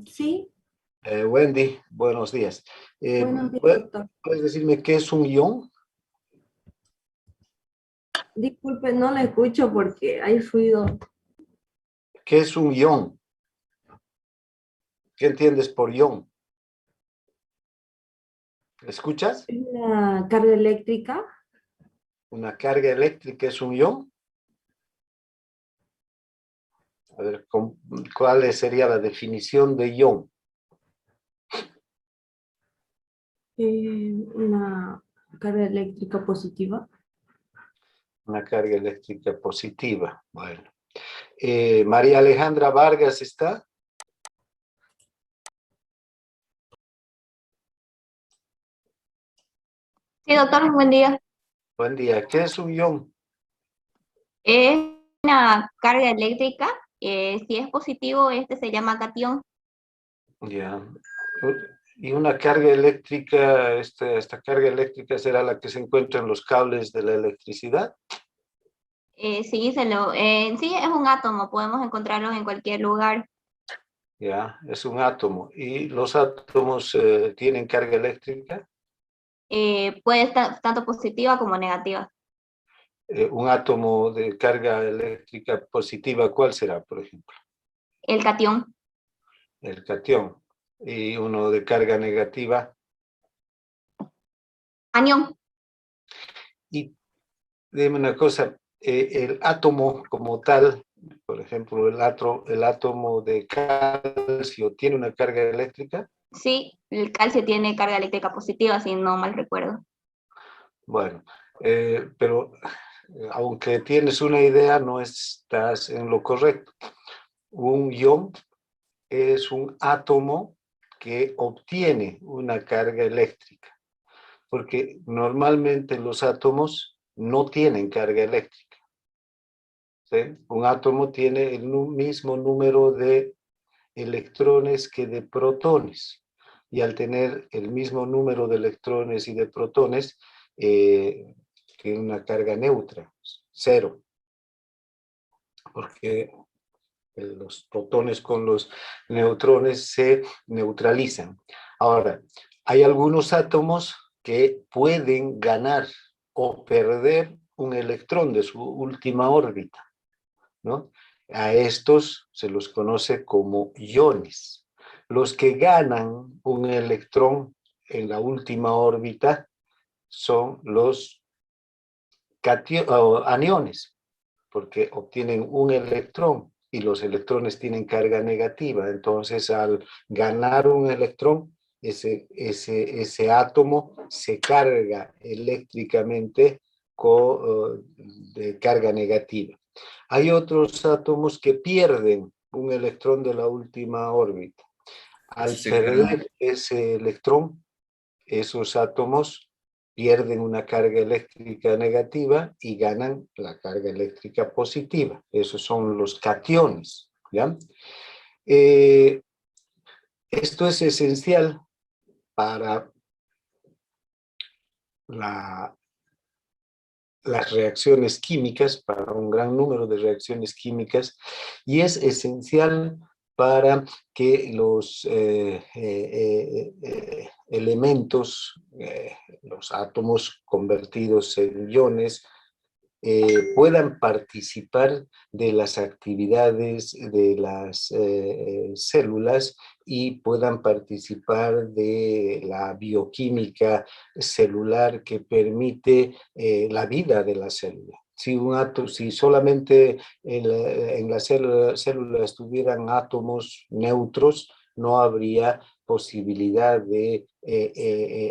Sí, Wendy, buenos días. buenos días, ¿Puedes doctor. decirme qué es un ion? Disculpe, no le escucho porque hay ruido. ¿Qué es un ion? ¿Qué entiendes por ion? ¿Escuchas? ¿Es la carga eléctrica? ¿Una carga eléctrica es un ion? A ver, ¿cuál sería la definición de ion? Una carga eléctrica positiva. Una carga eléctrica positiva. Bueno. María Alejandra Vargas está. Sí, doctor, buen día. Buen día. ¿Qué es un ion? Es una carga eléctrica. Si es positivo, este se llama catión. Ya. Y una carga eléctrica, esta carga eléctrica será la que se encuentra en los cables de la electricidad. Sí, es un átomo, podemos encontrarlos en cualquier lugar. Ya, es un átomo. ¿Y los átomos tienen carga eléctrica? Puede estar tanto positiva como negativa. Un átomo de carga eléctrica positiva, ¿cuál será, por ejemplo? El catión, El catión. Y uno de carga negativa. anión. Y dime una cosa, el átomo como tal, por ejemplo, el átomo de calcio, ¿tiene una carga eléctrica? Sí, el calcio tiene carga eléctrica positiva, si no mal recuerdo. Bueno, pero aunque tienes una idea, no estás en lo correcto. Un ion es un átomo que obtiene una carga eléctrica, porque normalmente los átomos no tienen carga eléctrica. ¿Sí? Un átomo tiene el mismo número de electrones que de protones, y al tener el mismo número de electrones y de protones, tiene una carga neutra, cero, porque los protones con los neutrones se neutralizan. Ahora, hay algunos átomos que pueden ganar o perder un electrón de su última órbita, ¿no? A estos se los conoce como iones. Los que ganan un electrón en la última órbita son los aniones, porque obtienen un electrón y los electrones tienen carga negativa. Entonces, al ganar un electrón, ese átomo se carga eléctricamente de carga negativa. Hay otros átomos que pierden un electrón de la última órbita. Al perder ese electrón, esos átomos pierden una carga eléctrica negativa y ganan la carga eléctrica positiva. Esos son los cationes, ¿ya? Eh, Esto es esencial para la, las reacciones químicas, para un gran número de reacciones químicas, y es esencial para que los elementos, los átomos convertidos en iones, puedan participar de las actividades de las células y puedan participar de la bioquímica celular que permite la vida de la célula. Si solamente en la célula estuvieran átomos neutros, no habría posibilidad de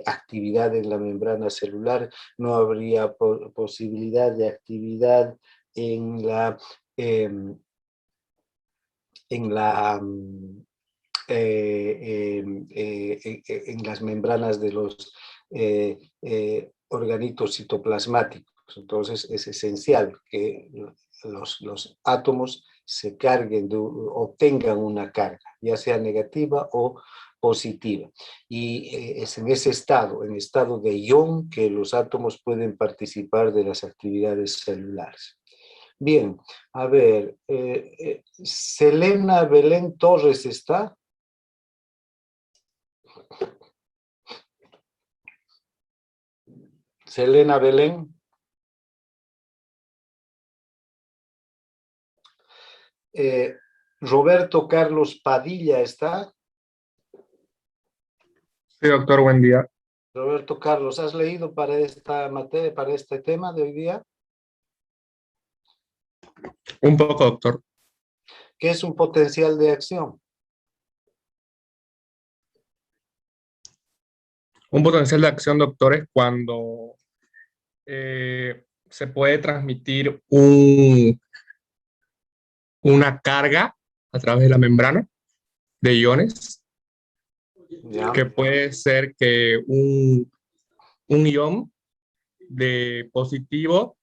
actividad en la membrana celular, no habría posibilidad de actividad en la, eh, en la en las membranas de los organitos citoplasmáticos. Entonces es esencial que los átomos se carguen, obtengan una carga, ya sea negativa o positiva. Y es en ese estado, en estado de ion, que los átomos pueden participar de las actividades celulares. Bien, a ver, Selena Belén Torres está. Selena Belén. Roberto Carlos Padilla está. Sí, doctor, buen día. Roberto Carlos, ¿has leído para esta materia, para este tema de hoy día? Un poco, doctor. ¿Qué es un potencial de acción? Un potencial de acción, doctor, es cuando se puede transmitir una carga a través de la membrana de iones, ¿Ya? que puede ser que un ion de positivo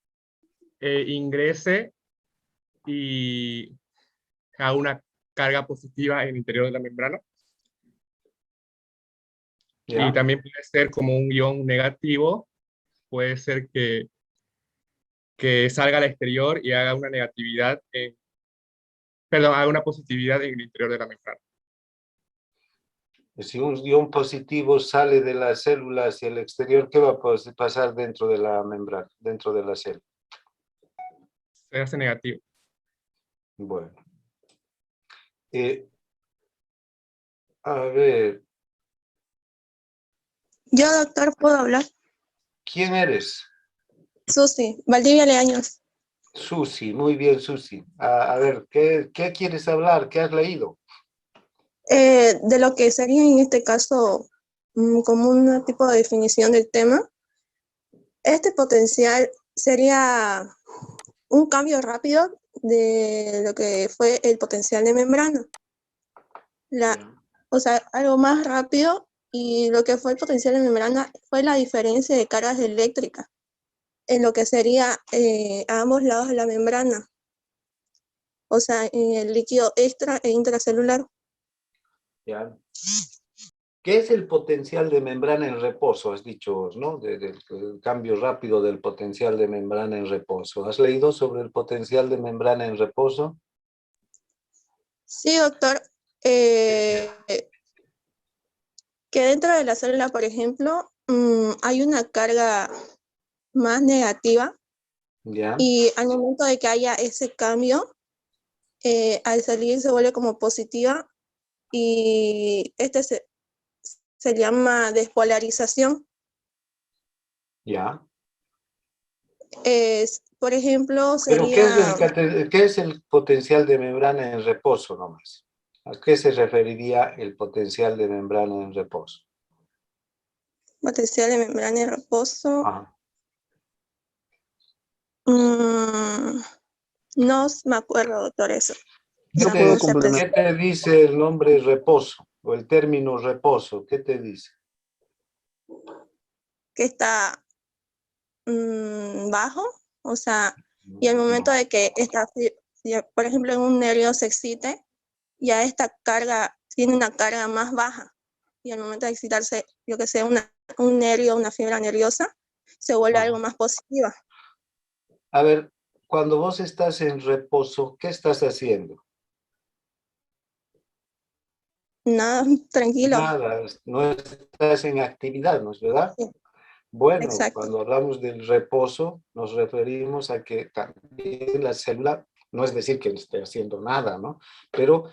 ingrese y haga una carga positiva en el interior de la membrana. ¿Ya? Y también puede ser como un ion negativo, puede ser que salga al exterior y haga una negatividad, haga una positividad en el interior de la membrana. Si un ion positivo sale de la célula hacia el exterior, ¿qué va a pasar dentro de la membrana, dentro de la célula? Se hace negativo. Bueno. A ver, Yo, doctor, ¿puedo hablar? ¿quién eres? Susi, Valdivia Leaños. Susi, muy bien, Susi. A ver, ¿qué quieres hablar? ¿Qué has leído? De lo que sería en este caso como un tipo de definición del tema, este potencial sería un cambio rápido de lo que fue el potencial de membrana. O sea, algo más rápido, y lo que fue el potencial de membrana fue la diferencia de cargas eléctricas en lo que sería a ambos lados de la membrana, o sea, en el líquido extra e intracelular. ¿Ya? ¿Qué es el potencial de membrana en reposo? Has dicho, ¿no? Del cambio rápido del potencial de membrana en reposo. ¿Has leído sobre el potencial de membrana en reposo? Sí, doctor. Que dentro de la célula, por ejemplo, hay una carga más negativa, ¿Ya? y al momento de que haya ese cambio, al salir se vuelve como positiva, y se llama despolarización. ¿Ya? Por ejemplo, Pero sería ¿qué es el potencial de membrana en reposo nomás? ¿A qué se referiría el potencial de membrana en reposo? potencial de membrana de reposo. Ajá. No me acuerdo, doctor, eso. ¿Qué Esa puedo concepto. complementar. te dice el nombre reposo o el término reposo? ¿Qué te dice? Que está bajo, o sea, y al momento de que por ejemplo, en un nervio se excite, ya esta carga tiene una carga más baja, y al momento de excitarse, yo que sé, un nervio, una fibra nerviosa, se vuelve algo más positiva. A ver, cuando vos estás en reposo, ¿qué estás haciendo? Nada, tranquilo. Nada, no estás en actividad, ¿no es verdad? Sí, Bueno, exacto. cuando hablamos del reposo, nos referimos a que también la célula, no es decir que no esté haciendo nada, ¿no? Pero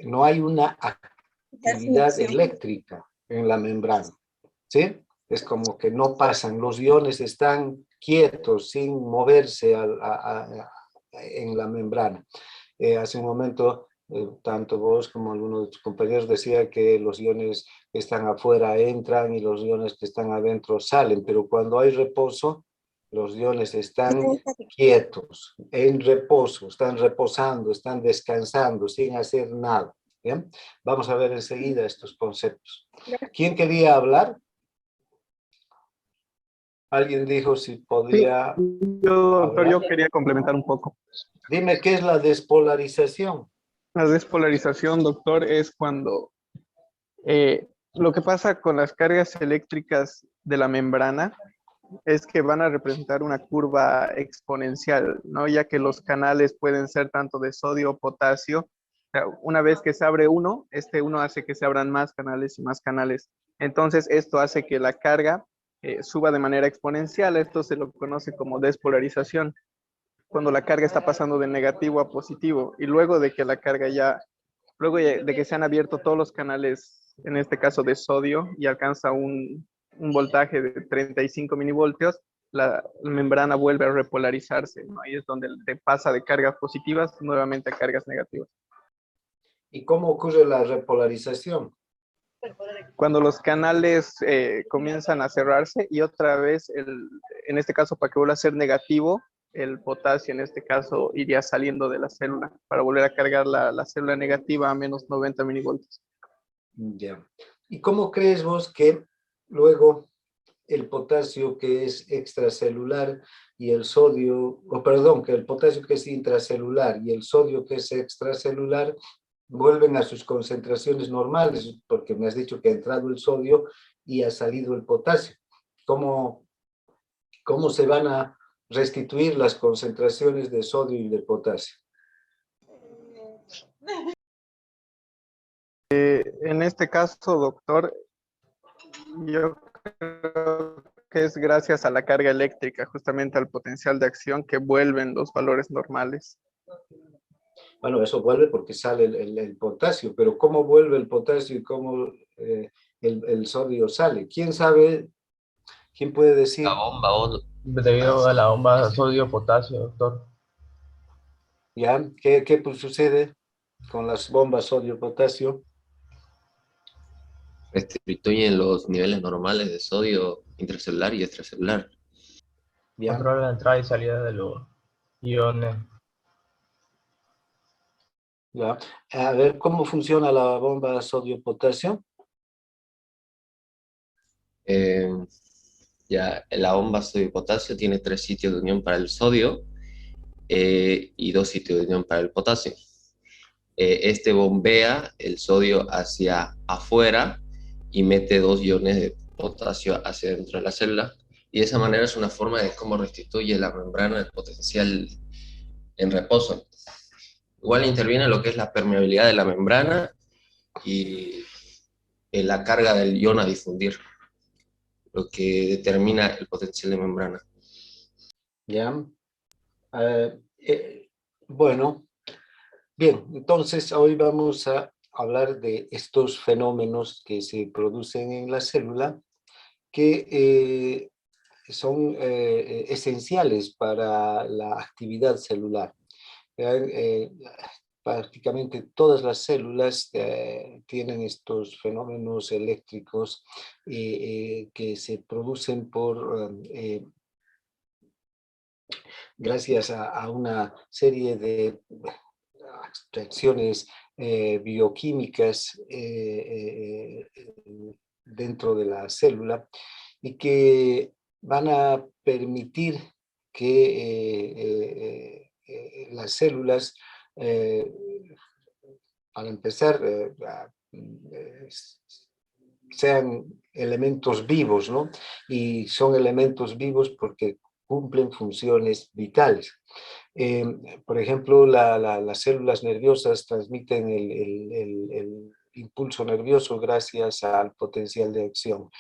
no hay una actividad eléctrica en la membrana, ¿sí? Es como que no pasan, los iones están quietos, sin moverse en la membrana. Hace un momento, tanto vos como algunos de tus compañeros decía que los iones que están afuera entran y los iones que están adentro salen, pero cuando hay reposo, los iones están quietos, en reposo, están reposando, están descansando, sin hacer nada. ¿Bien? Vamos a ver enseguida estos conceptos. ¿Quién quería hablar? Alguien dijo si Sí, podía doctor, yo hablar. quería complementar un poco. Dime, ¿qué es la despolarización? La despolarización, doctor, es cuando lo que pasa con las cargas eléctricas de la membrana es que van a representar una curva exponencial, ¿no? Ya que los canales pueden ser tanto de sodio o potasio. O sea, una vez que se abre uno, este uno hace que se abran más canales y más canales. Entonces, esto hace que la carga suba de manera exponencial. Esto se lo conoce como despolarización, cuando la carga está pasando de negativo a positivo, y luego de que la carga de que se han abierto todos los canales, en este caso de sodio, y alcanza un voltaje de 35 milivoltios, la membrana vuelve a repolarizarse, ¿no? Ahí es donde pasa de cargas positivas nuevamente a cargas negativas. ¿Y cómo ocurre la repolarización? Cuando los canales comienzan a cerrarse y otra vez, en este caso, para que vuelva a ser negativo, el potasio en este caso iría saliendo de la célula para volver a cargar la célula negativa a menos 90 milivoltios. Ya. ¿Y cómo crees vos que luego el potasio que es extracelular y el sodio, o perdón, que el potasio que es intracelular y el sodio que es extracelular vuelven a sus concentraciones normales? Porque me has dicho que ha entrado el sodio y ha salido el potasio. ¿Cómo se van a restituir las concentraciones de sodio y de potasio? En este caso, doctor, yo creo que es gracias a la carga eléctrica, justamente al potencial de acción, que vuelven los valores normales. Bueno, eso vuelve porque sale el potasio, pero ¿cómo vuelve el potasio y cómo el sodio sale? ¿Quién sabe? ¿Quién puede decir? La bomba, debido a la bomba sodio-potasio, doctor. ¿Ya? ¿Qué pues, sucede con las bombas sodio-potasio? Restituyen los niveles normales de sodio intracelular y extracelular. ¿Ya? Controla la entrada y salida de los iones. ¿Ya? A ver, ¿cómo funciona la bomba sodio-potasio? Ya la bomba sodio-potasio tiene 3 sitios de unión para el sodio y 2 sitios de unión para el potasio. Este bombea el sodio hacia afuera y mete 2 iones de potasio hacia dentro de la célula, y de esa manera es una forma de cómo restituye la membrana el potencial en reposo. Igual interviene lo que es la permeabilidad de la membrana y la carga del ion a difundir, lo que determina el potencial de membrana. ¿Ya? Bueno, bien, entonces hoy vamos a hablar de estos fenómenos que se producen en la célula, que son esenciales para la actividad celular. Prácticamente todas las células tienen estos fenómenos eléctricos que se producen gracias a una serie de reacciones bioquímicas dentro de la célula, y que van a permitir que las células, para empezar, sean elementos vivos, ¿no? Y son elementos vivos porque cumplen funciones vitales. Por ejemplo, las células nerviosas transmiten el impulso nervioso gracias al potencial de acción.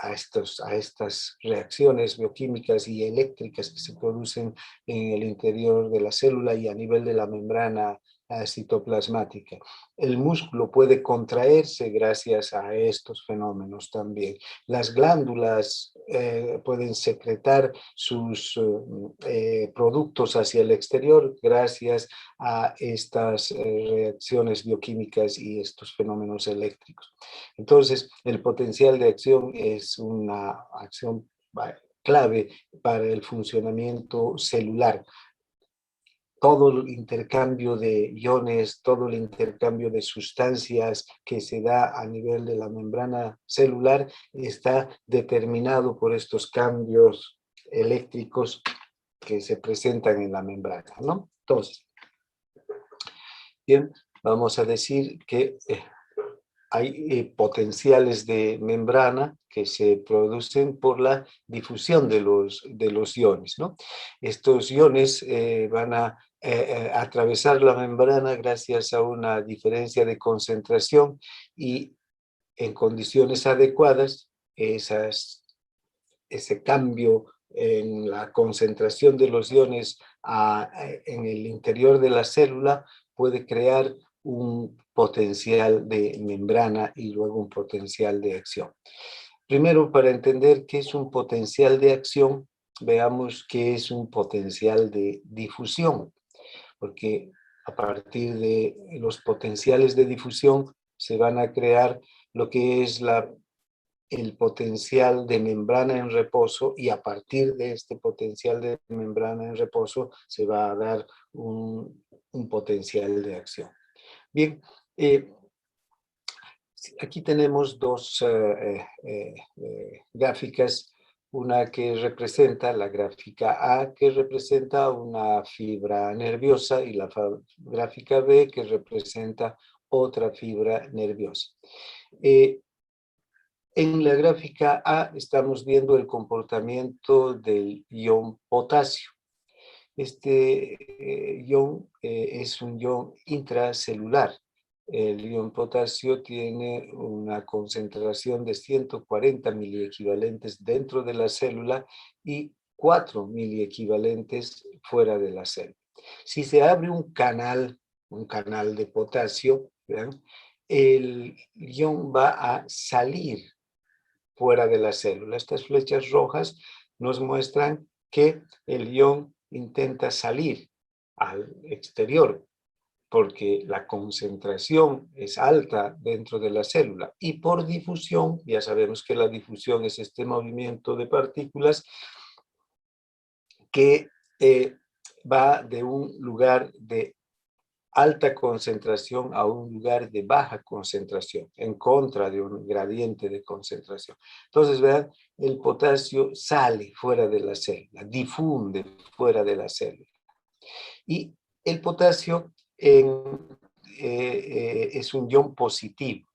A estas reacciones bioquímicas y eléctricas que se producen en el interior de la célula y a nivel de la membrana citoplasmática. El músculo puede contraerse gracias a estos fenómenos también. Las glándulas pueden secretar sus productos hacia el exterior gracias a estas reacciones bioquímicas y estos fenómenos eléctricos. Entonces, el potencial de acción es una acción clave para el funcionamiento celular. Todo el intercambio de iones, todo el intercambio de sustancias que se da a nivel de la membrana celular está determinado por estos cambios eléctricos que se presentan en la membrana, ¿no? Entonces, bien, vamos a decir que hay potenciales de membrana que se producen por la difusión de los iones, ¿no? Estos iones van a atravesar la membrana gracias a una diferencia de concentración, y en condiciones adecuadas esas ese cambio en la concentración de los iones en el interior de la célula puede crear un potencial de membrana y luego un potencial de acción. Primero, para entender qué es un potencial de acción, veamos qué es un potencial de difusión, porque a partir de los potenciales de difusión se van a crear lo que es el potencial de membrana en reposo, y a partir de este potencial de membrana en reposo se va a dar un potencial de acción. Bien, aquí tenemos dos gráficas, una que representa, la gráfica A, que representa una fibra nerviosa, y la gráfica B, que representa otra fibra nerviosa. En la gráfica A estamos viendo el comportamiento del ion potasio. Este ion es un ion intracelular. El ion potasio tiene una concentración de 140 miliequivalentes dentro de la célula y 4 miliequivalentes fuera de la célula. Si se abre un canal de potasio, ¿vean? El ion va a salir fuera de la célula. Estas flechas rojas nos muestran que el ion intenta salir al exterior, porque la concentración es alta dentro de la célula, y por difusión, ya sabemos que la difusión es este movimiento de partículas que va de un lugar de alta concentración a un lugar de baja concentración, en contra de un gradiente de concentración. Entonces, vean, el potasio sale fuera de la célula, difunde fuera de la célula. Y el potasio es un ion positivo.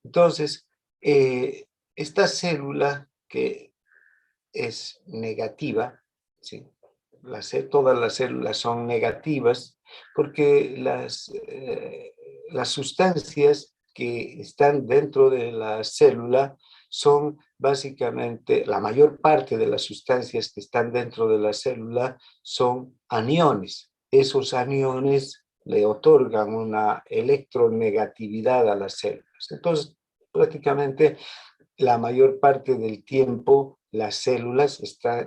Entonces, esta célula que es negativa, ¿sí? Todas las células son negativas porque las sustancias que están dentro de la célula son básicamente, la mayor parte de las sustancias que están dentro de la célula son aniones. Esos aniones le otorgan una electronegatividad a las células. Entonces, prácticamente la mayor parte del tiempo las células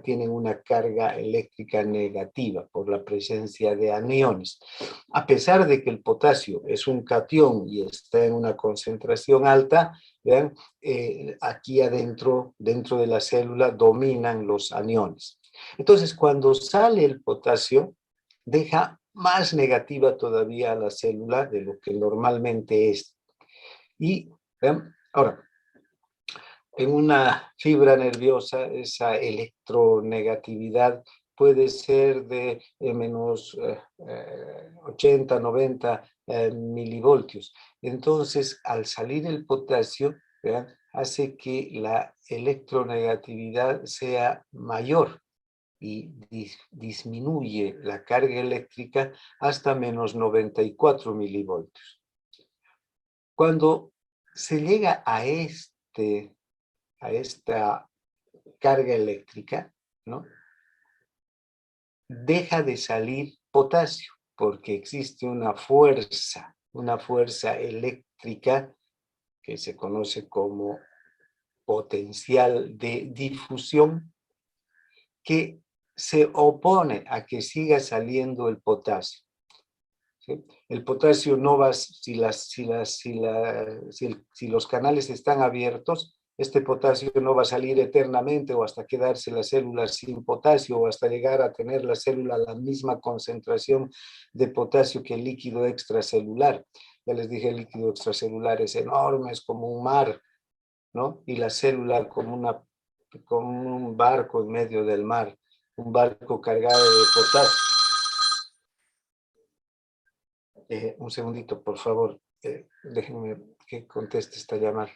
tienen una carga eléctrica negativa por la presencia de aniones. A pesar de que el potasio es un catión y está en una concentración alta, vean, aquí adentro, dentro de la célula, dominan los aniones. Entonces, cuando sale el potasio, deja más negativa todavía a la célula de lo que normalmente es. Y, vean, ahora, en una fibra nerviosa, esa electronegatividad puede ser de menos 80, 90 milivoltios. Entonces, al salir el potasio, ¿vean?, hace que la electronegatividad sea mayor y disminuye la carga eléctrica hasta menos 94 milivoltios. Cuando se llega a esta carga eléctrica, ¿no?, deja de salir potasio, porque existe una fuerza eléctrica que se conoce como potencial de difusión, que se opone a que siga saliendo el potasio. ¿Sí? El potasio no va, si los canales están abiertos, este potasio no va a salir eternamente o hasta quedarse la célula sin potasio o hasta llegar a tener la célula la misma concentración de potasio que el líquido extracelular. Ya les dije, el líquido extracelular es enorme, es como un mar, ¿no? Y la célula como un barco en medio del mar, un barco cargado de potasio. Un segundito, por favor, déjenme que conteste esta llamada.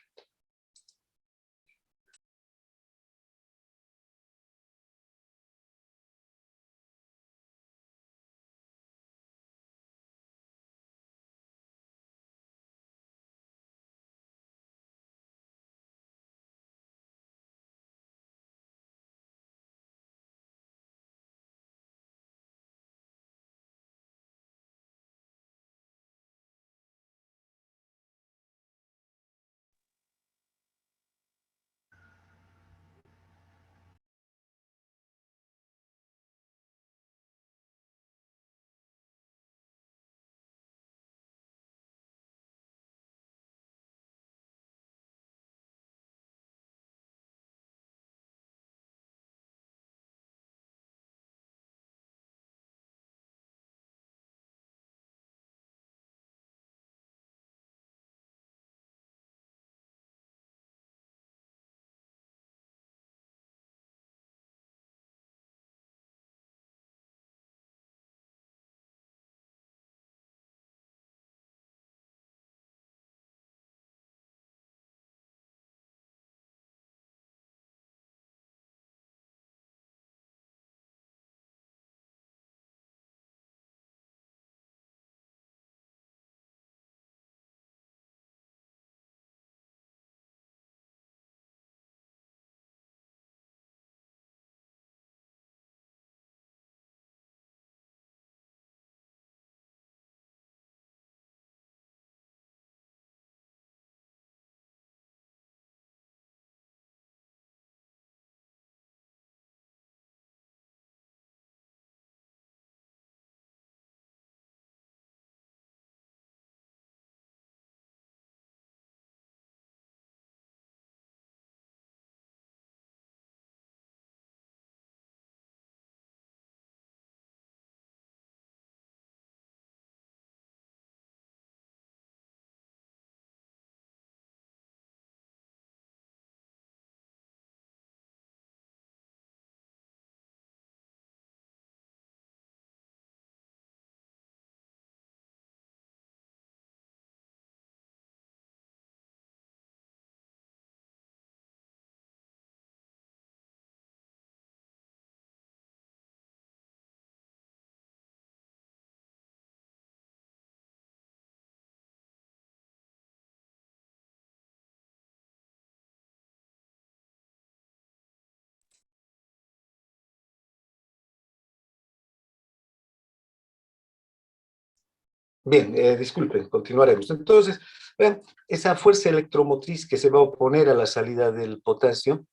Bien, disculpen, continuaremos. Entonces, vean, esa fuerza electromotriz que se va a oponer a la salida del potasio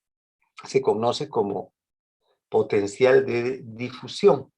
se conoce como potencial de difusión.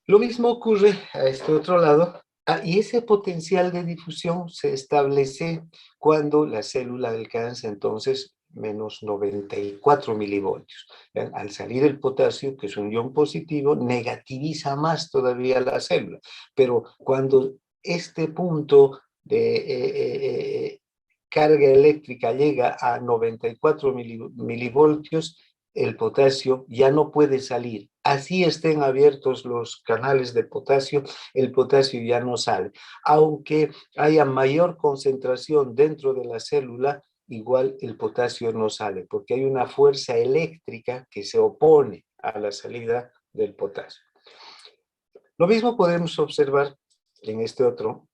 Lo mismo ocurre a este otro lado, y ese potencial de difusión se establece cuando la célula alcanza entonces menos 94 milivoltios. ¿Ven? Al salir el potasio, que es un ion positivo, negativiza más todavía la célula, pero cuando este punto de carga eléctrica llega a 94 milivoltios, el potasio ya no puede salir. Así estén abiertos los canales de potasio, el potasio ya no sale. Aunque haya mayor concentración dentro de la célula, igual el potasio no sale, porque hay una fuerza eléctrica que se opone a la salida del potasio. Lo mismo podemos observar en este otro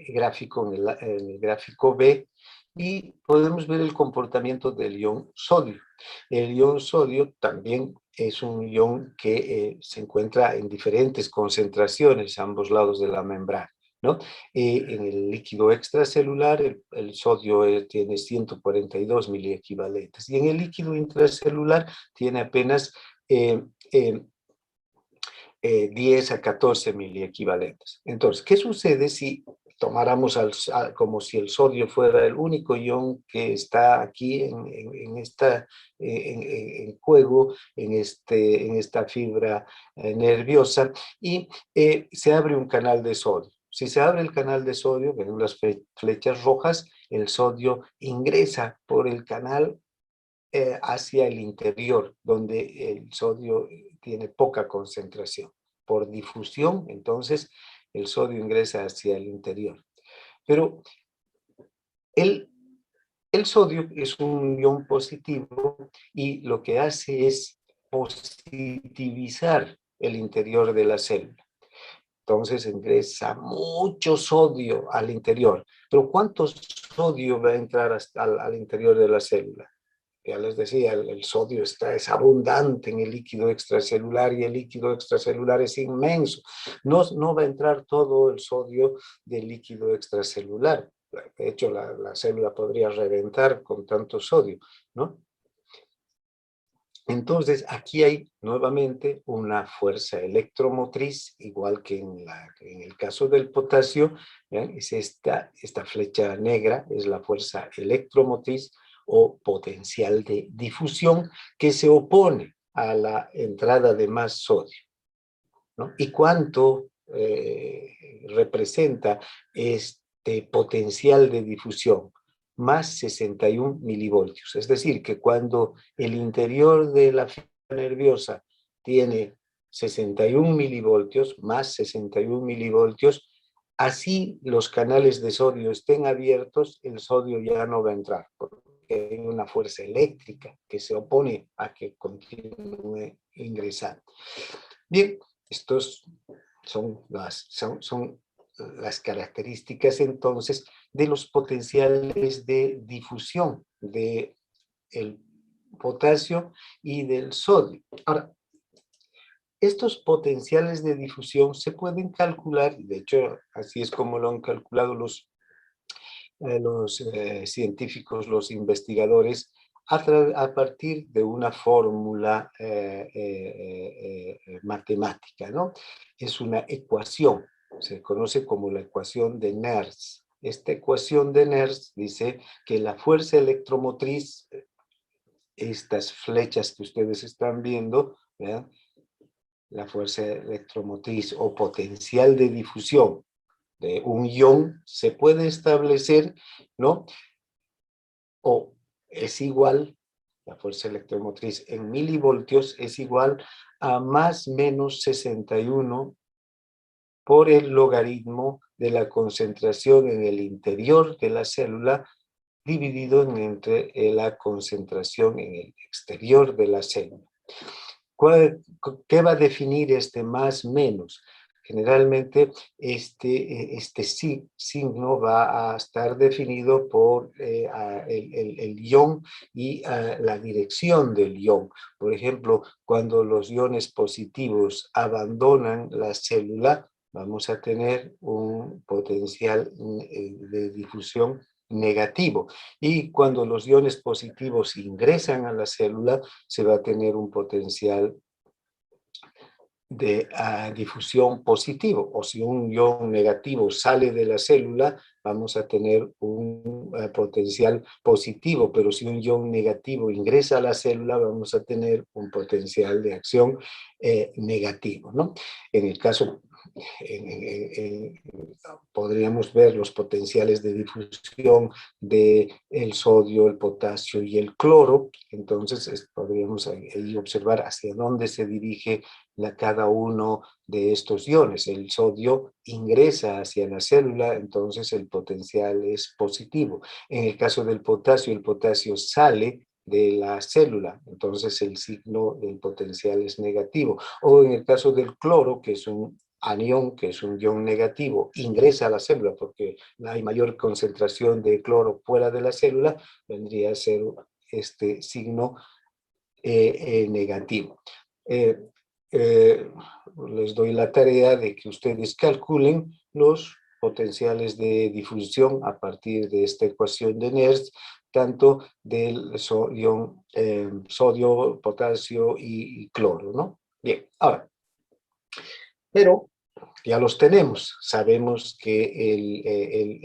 gráfico, en el gráfico B, y podemos ver el comportamiento del ion sodio. El ion sodio también es un ion que se encuentra en diferentes concentraciones a ambos lados de la membrana, ¿no? En el líquido extracelular, el sodio tiene 142 miliequivalentes, y en el líquido intracelular tiene apenas 10 a 14 miliequivalentes. Entonces, ¿qué sucede si tomáramos como si el sodio fuera el único ion que está aquí en juego, en esta fibra nerviosa, y se abre un canal de sodio? Si se abre el canal de sodio, ven las flechas rojas, el sodio ingresa por el canal hacia el interior, donde el sodio tiene poca concentración. Por difusión, entonces, el sodio ingresa hacia el interior. Pero el sodio es un ion positivo y lo que hace es positivizar el interior de la célula. Entonces ingresa mucho sodio al interior. Pero ¿cuánto sodio va a entrar al interior de la célula? Ya les decía, el sodio es abundante en el líquido extracelular, y el líquido extracelular es inmenso. No va a entrar todo el sodio del líquido extracelular. De hecho, la célula podría reventar con tanto sodio, ¿no? Entonces, aquí hay nuevamente una fuerza electromotriz, igual que en el caso del potasio. ¿Vean? Es esta flecha negra, es la fuerza electromotriz o potencial de difusión que se opone a la entrada de más sodio, ¿no? ¿Y cuánto representa este potencial de difusión? Más 61 milivoltios. Es decir, que cuando el interior de la fibra nerviosa tiene 61 milivoltios, más 61 milivoltios, así los canales de sodio estén abiertos, el sodio ya no va a entrar, porque hay una fuerza eléctrica que se opone a que continúe ingresando. Bien, estos son las características entonces de los potenciales de difusión del potasio y del sodio. Ahora, estos potenciales de difusión se pueden calcular, de hecho así es como lo han calculado los científicos, los investigadores, a partir de una fórmula matemática, ¿no? Es una ecuación, se conoce como la ecuación de Nernst. Esta ecuación de Nernst dice que la fuerza electromotriz, estas flechas que ustedes están viendo, ¿verdad? La fuerza electromotriz o potencial de difusión de un ion se puede establecer, ¿no? O es igual, la fuerza electromotriz en milivoltios es igual a más menos 61 por el logaritmo de la concentración en el interior de la célula dividido entre la concentración en el exterior de la célula. ¿Qué va a definir este más menos? Generalmente este signo va a estar definido por el ion y la dirección del ion. Por ejemplo, cuando los iones positivos abandonan la célula, vamos a tener un potencial de difusión negativo. Y cuando los iones positivos ingresan a la célula, se va a tener un potencial de difusión positivo, o si un ion negativo sale de la célula, vamos a tener un potencial positivo, pero si un ion negativo ingresa a la célula, vamos a tener un potencial de acción negativo, ¿no? En el caso, podríamos ver los potenciales de difusión del sodio, el potasio y el cloro. Entonces podríamos ahí observar hacia dónde se dirige cada uno de estos iones. El sodio ingresa hacia la célula, entonces el potencial es positivo. En el caso del potasio, el potasio sale de la célula, entonces el signo del potencial es negativo. O en el caso del cloro, que es un anión, que es un ion negativo, ingresa a la célula porque hay mayor concentración de cloro fuera de la célula, vendría a ser este signo negativo. Les doy la tarea de que ustedes calculen los potenciales de difusión a partir de esta ecuación de Nernst, tanto del sodio, potasio y cloro, ¿no? Bien, ahora, pero ya los tenemos. Sabemos que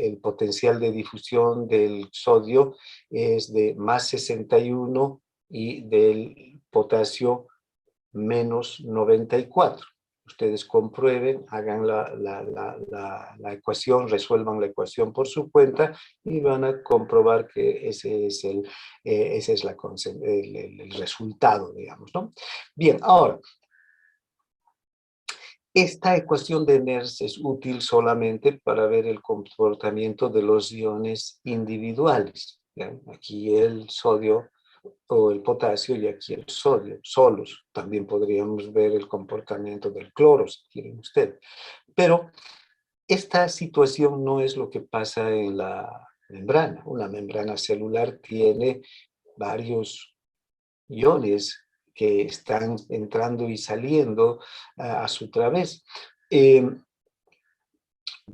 el potencial de difusión del sodio es de más 61 y del potasio menos 94. Ustedes comprueben, hagan la ecuación, resuelvan la ecuación por su cuenta y van a comprobar que ese es el resultado, digamos, ¿no? Bien, ahora, esta ecuación de Nernst es útil solamente para ver el comportamiento de los iones individuales. ¿Ya? Aquí el sodio o el potasio y aquí el sodio, solos. También podríamos ver el comportamiento del cloro, si quieren ustedes. Pero esta situación no es lo que pasa en la membrana. Una membrana celular tiene varios iones que están entrando y saliendo a su través. De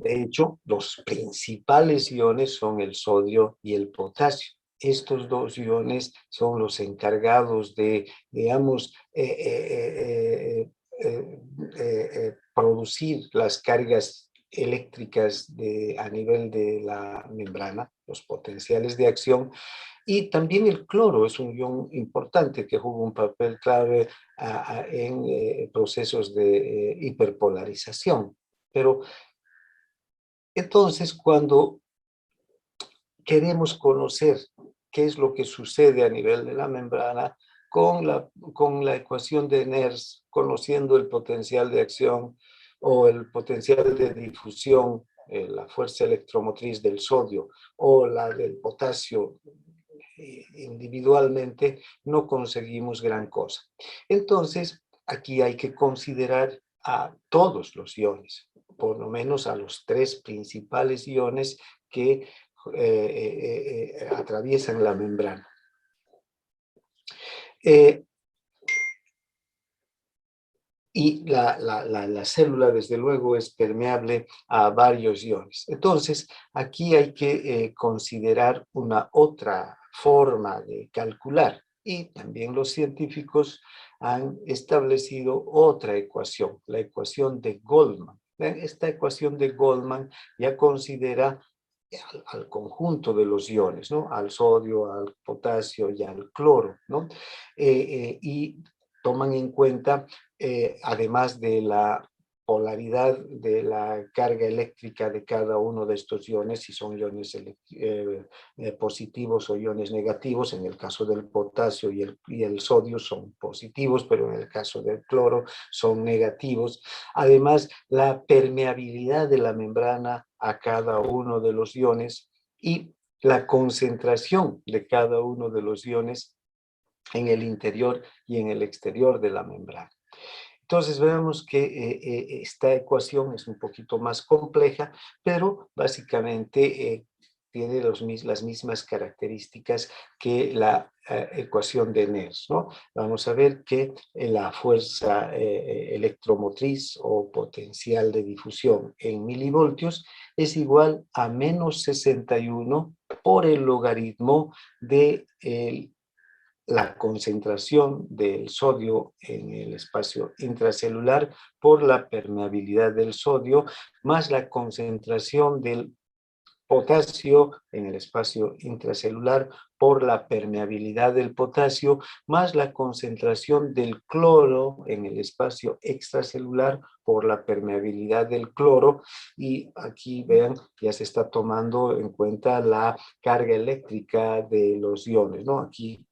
hecho, los principales iones son el sodio y el potasio. Estos dos iones son los encargados de, digamos, producir las cargas eléctricas a nivel de la membrana, los potenciales de acción. Y también el cloro es un ion importante que juega un papel clave en procesos de hiperpolarización. Pero entonces, cuando queremos conocer qué es lo que sucede a nivel de la membrana, con la ecuación de Nernst, conociendo el potencial de acción o el potencial de difusión, la fuerza electromotriz del sodio o la del potasio individualmente, no conseguimos gran cosa. Entonces, aquí hay que considerar a todos los iones, por lo menos a los tres principales iones que atraviesan la membrana. Y la célula, desde luego, es permeable a varios iones. Entonces, aquí hay que considerar una otra forma de calcular. Y también los científicos han establecido otra ecuación, la ecuación de Goldman. Esta ecuación de Goldman ya considera al conjunto de los iones, ¿no? Al sodio, al potasio y al cloro, ¿no? Y toman en cuenta, además de la polaridad de la carga eléctrica de cada uno de estos iones, si son iones positivos o iones negativos. En el caso del potasio y el sodio son positivos, pero en el caso del cloro son negativos. Además, la permeabilidad de la membrana a cada uno de los iones y la concentración de cada uno de los iones en el interior y en el exterior de la membrana. Entonces vemos que esta ecuación es un poquito más compleja, pero básicamente tiene las mismas características que la ecuación de Nernst, ¿no? Vamos a ver que la fuerza electromotriz o potencial de difusión en milivoltios es igual a menos 61 por el logaritmo de la concentración del sodio en el espacio intracelular por la permeabilidad del sodio más la concentración del potasio en el espacio intracelular por la permeabilidad del potasio más la concentración del cloro en el espacio extracelular por la permeabilidad del cloro. Y aquí vean, ya se está tomando en cuenta la carga eléctrica de los iones, ¿no? Aquí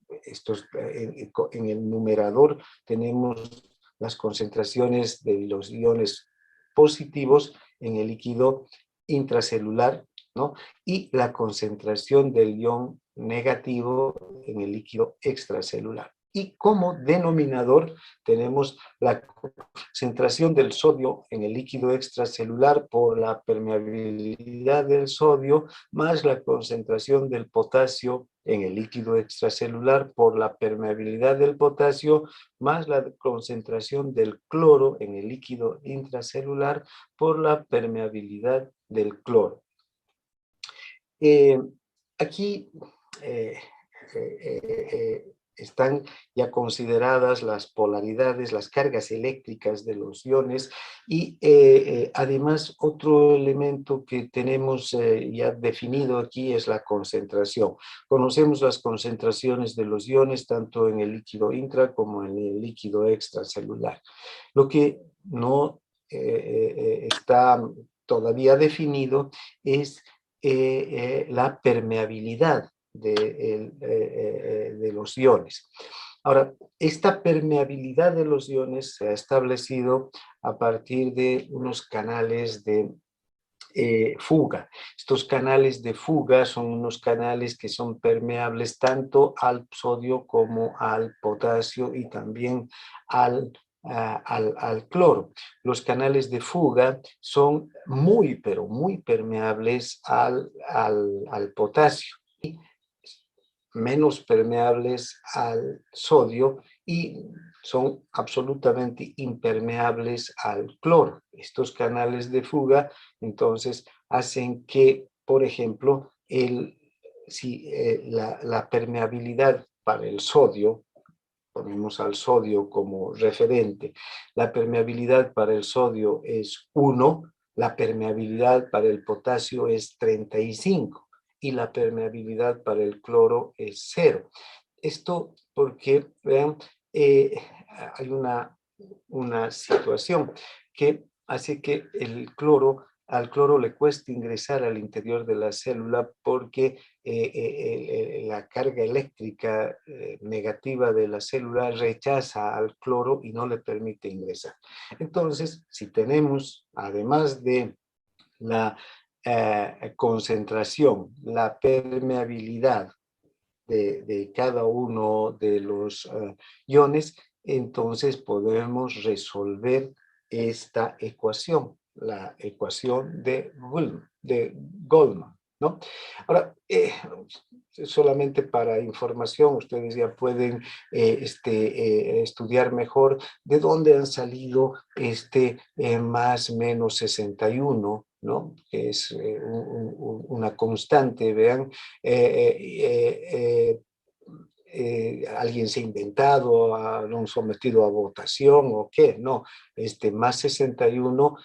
en el numerador tenemos las concentraciones de los iones positivos en el líquido intracelular, ¿no? Y la concentración del ion negativo en el líquido extracelular. Y como denominador tenemos la concentración del sodio en el líquido extracelular por la permeabilidad del sodio más la concentración del potasio en el líquido extracelular por la permeabilidad del potasio más la concentración del cloro en el líquido intracelular por la permeabilidad del cloro. Aquí están ya consideradas las polaridades, las cargas eléctricas de los iones y además otro elemento que tenemos ya definido aquí es la concentración. Conocemos las concentraciones de los iones tanto en el líquido intra como en el líquido extracelular. Lo que no está todavía definido es la permeabilidad de los iones. Ahora, esta permeabilidad de los iones se ha establecido a partir de unos canales de fuga. Estos canales de fuga son unos canales que son permeables tanto al sodio como al potasio y también al cloro. Los canales de fuga son muy, pero muy permeables al potasio y menos permeables al sodio y son absolutamente impermeables al cloro. Estos canales de fuga entonces hacen que, por ejemplo, la permeabilidad para el sodio, ponemos al sodio como referente, la permeabilidad para el sodio es 1, la permeabilidad para el potasio es 35 y la permeabilidad para el cloro es 0. Esto porque, vean, hay una situación que hace que al cloro le cuesta ingresar al interior de la célula porque la carga eléctrica negativa de la célula rechaza al cloro y no le permite ingresar. Entonces, si tenemos, además de la concentración, la permeabilidad de cada uno de los iones, entonces podemos resolver esta ecuación, la ecuación de Goldman, ¿no? Ahora, solamente para información, ustedes ya pueden estudiar mejor de dónde han salido más menos 61, ¿no? Que es una constante, vean, alguien se ha inventado, lo han sometido a votación o qué, no, más 61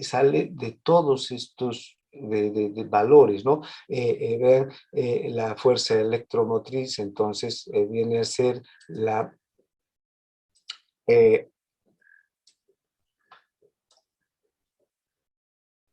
sale de todos estos de valores, ¿no? Vean, la fuerza electromotriz, entonces viene a ser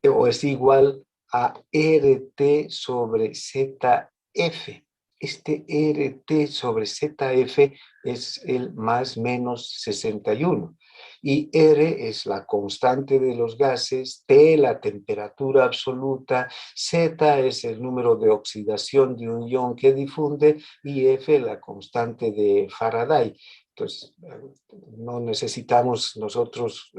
o es igual a RT sobre ZF. Este RT sobre ZF es el más menos 61. Y R es la constante de los gases, T la temperatura absoluta, Z es el número de oxidación de un ion que difunde y F la constante de Faraday. Entonces, no necesitamos nosotros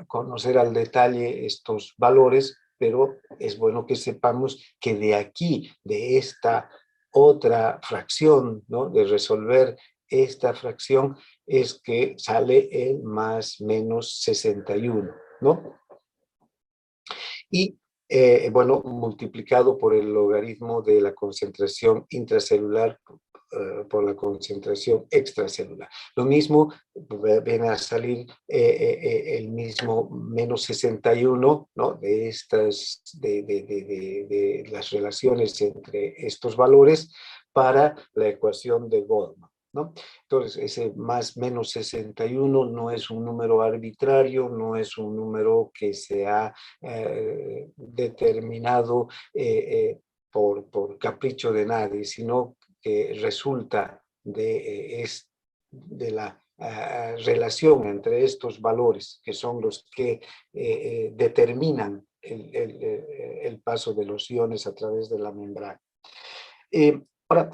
conocer al detalle estos valores, pero es bueno que sepamos que de aquí, de esta otra fracción, ¿no? De resolver esta fracción, es que sale el más menos 61, ¿no? Y bueno, multiplicado por el logaritmo de la concentración intracelular por la concentración extracelular. Lo mismo viene a salir el mismo menos 61, ¿no? De estas, de las relaciones entre estos valores para la ecuación de Goldman, ¿no? Entonces, ese más menos 61 no es un número arbitrario, no es un número que se ha determinado por capricho de nadie, sino que resulta de la relación entre estos valores, que son los que determinan el paso de los iones a través de la membrana. Ahora,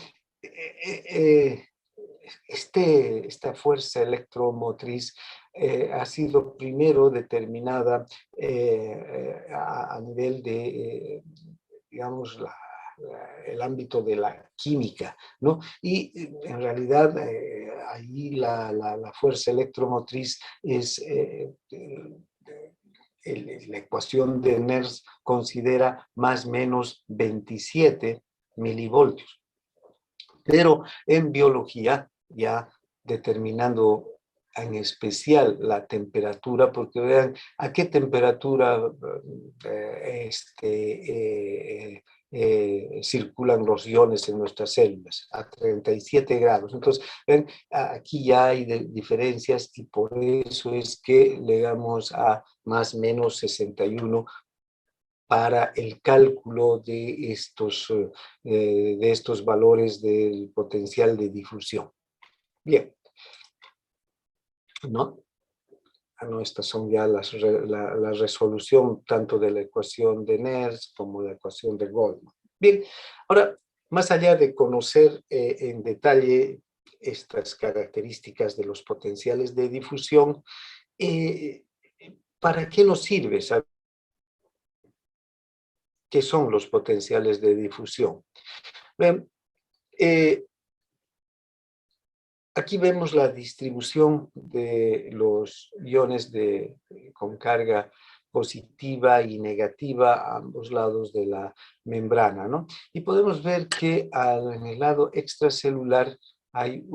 esta fuerza electromotriz ha sido primero determinada a nivel de, digamos, el ámbito de la química, ¿no? Y en realidad ahí la fuerza electromotriz es la ecuación de Nernst considera más o menos 27 milivoltios. Pero en biología, ya determinando en especial la temperatura, porque vean a qué temperatura circulan los iones en nuestras células, a 37 grados. Entonces, ven, aquí ya hay diferencias y por eso es que le damos a más o menos 61 para el cálculo de estos valores del potencial de difusión. Bien, ¿no? No, estas son ya la resolución tanto de la ecuación de Nernst como de la ecuación de Goldman. Bien, ahora, más allá de conocer en detalle estas características de los potenciales de difusión, ¿para qué nos sirve saber qué son los potenciales de difusión? Bien, aquí vemos la distribución de los iones con carga positiva y negativa a ambos lados de la membrana, ¿no? Y podemos ver que en el lado extracelular hay,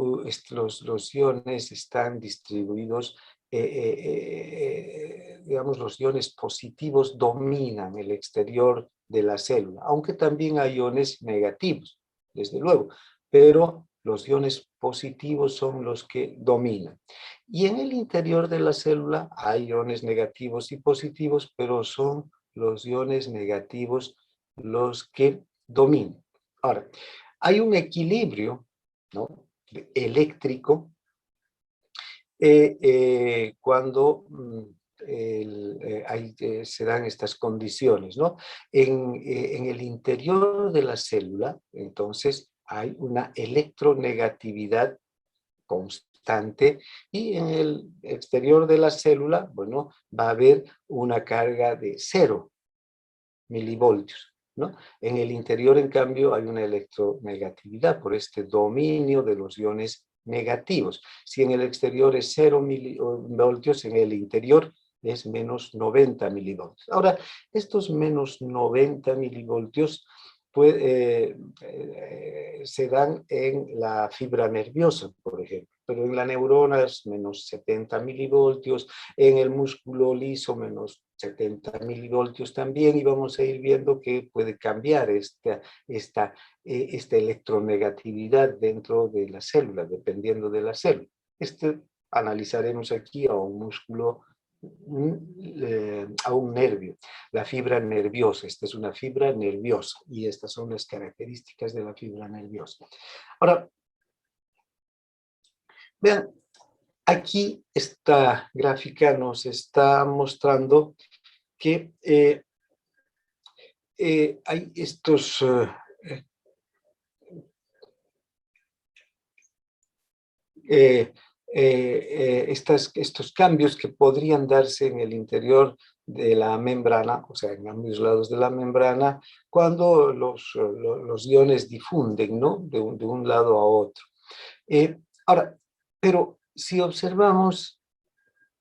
los iones están distribuidos, digamos, los iones positivos dominan el exterior de la célula, aunque también hay iones negativos, desde luego, pero los iones positivos son los que dominan. Y en el interior de la célula hay iones negativos y positivos, pero son los iones negativos los que dominan. Ahora, hay un equilibrio, ¿no?, eléctrico cuando se dan estas condiciones, ¿no? En el interior de la célula, entonces, hay una electronegatividad constante y en el exterior de la célula, bueno, va a haber una carga de 0 milivoltios, ¿no? En el interior, en cambio, hay una electronegatividad por este dominio de los iones negativos. Si en el exterior es 0 milivoltios, en el interior es menos 90 milivoltios. Ahora, estos menos 90 milivoltios se dan en la fibra nerviosa, por ejemplo, pero en la neurona es menos 70 milivoltios, en el músculo liso menos 70 milivoltios también, y vamos a ir viendo que puede cambiar esta electronegatividad dentro de la célula, dependiendo de la célula. Analizaremos aquí a un músculo, a un nervio, la fibra nerviosa. Esta es una fibra nerviosa y estas son las características de la fibra nerviosa. Ahora, vean, aquí esta gráfica nos está mostrando que hay estos estos cambios que podrían darse en el interior de la membrana, o sea, en ambos lados de la membrana, cuando los iones difunden, ¿no? De un lado a otro. Ahora, pero si observamos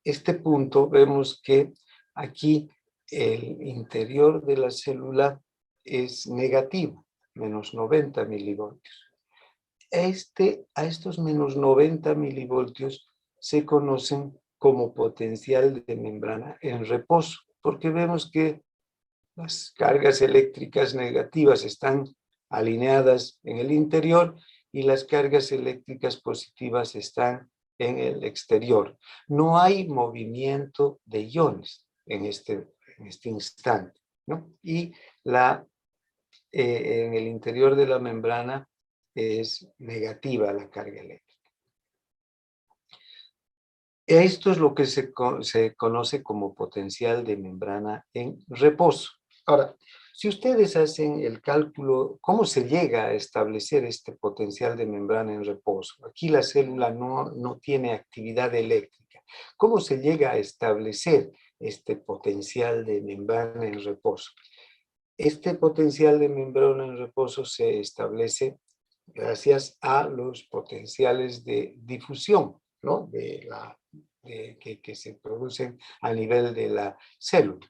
este punto, vemos que aquí el interior de la célula es negativo, menos 90 milivoltios. A estos menos 90 milivoltios se conocen como potencial de membrana en reposo, porque vemos que las cargas eléctricas negativas están alineadas en el interior y las cargas eléctricas positivas están en el exterior. No hay movimiento de iones en este instante, ¿no? Y en el interior de la membrana es negativa la carga eléctrica. Esto es lo que se conoce como potencial de membrana en reposo. Ahora, si ustedes hacen el cálculo, ¿cómo se llega a establecer este potencial de membrana en reposo? Aquí la célula no tiene actividad eléctrica. ¿Cómo se llega a establecer este potencial de membrana en reposo? Este potencial de membrana en reposo se establece gracias a los potenciales de difusión, ¿no? Que se producen a nivel de la célula.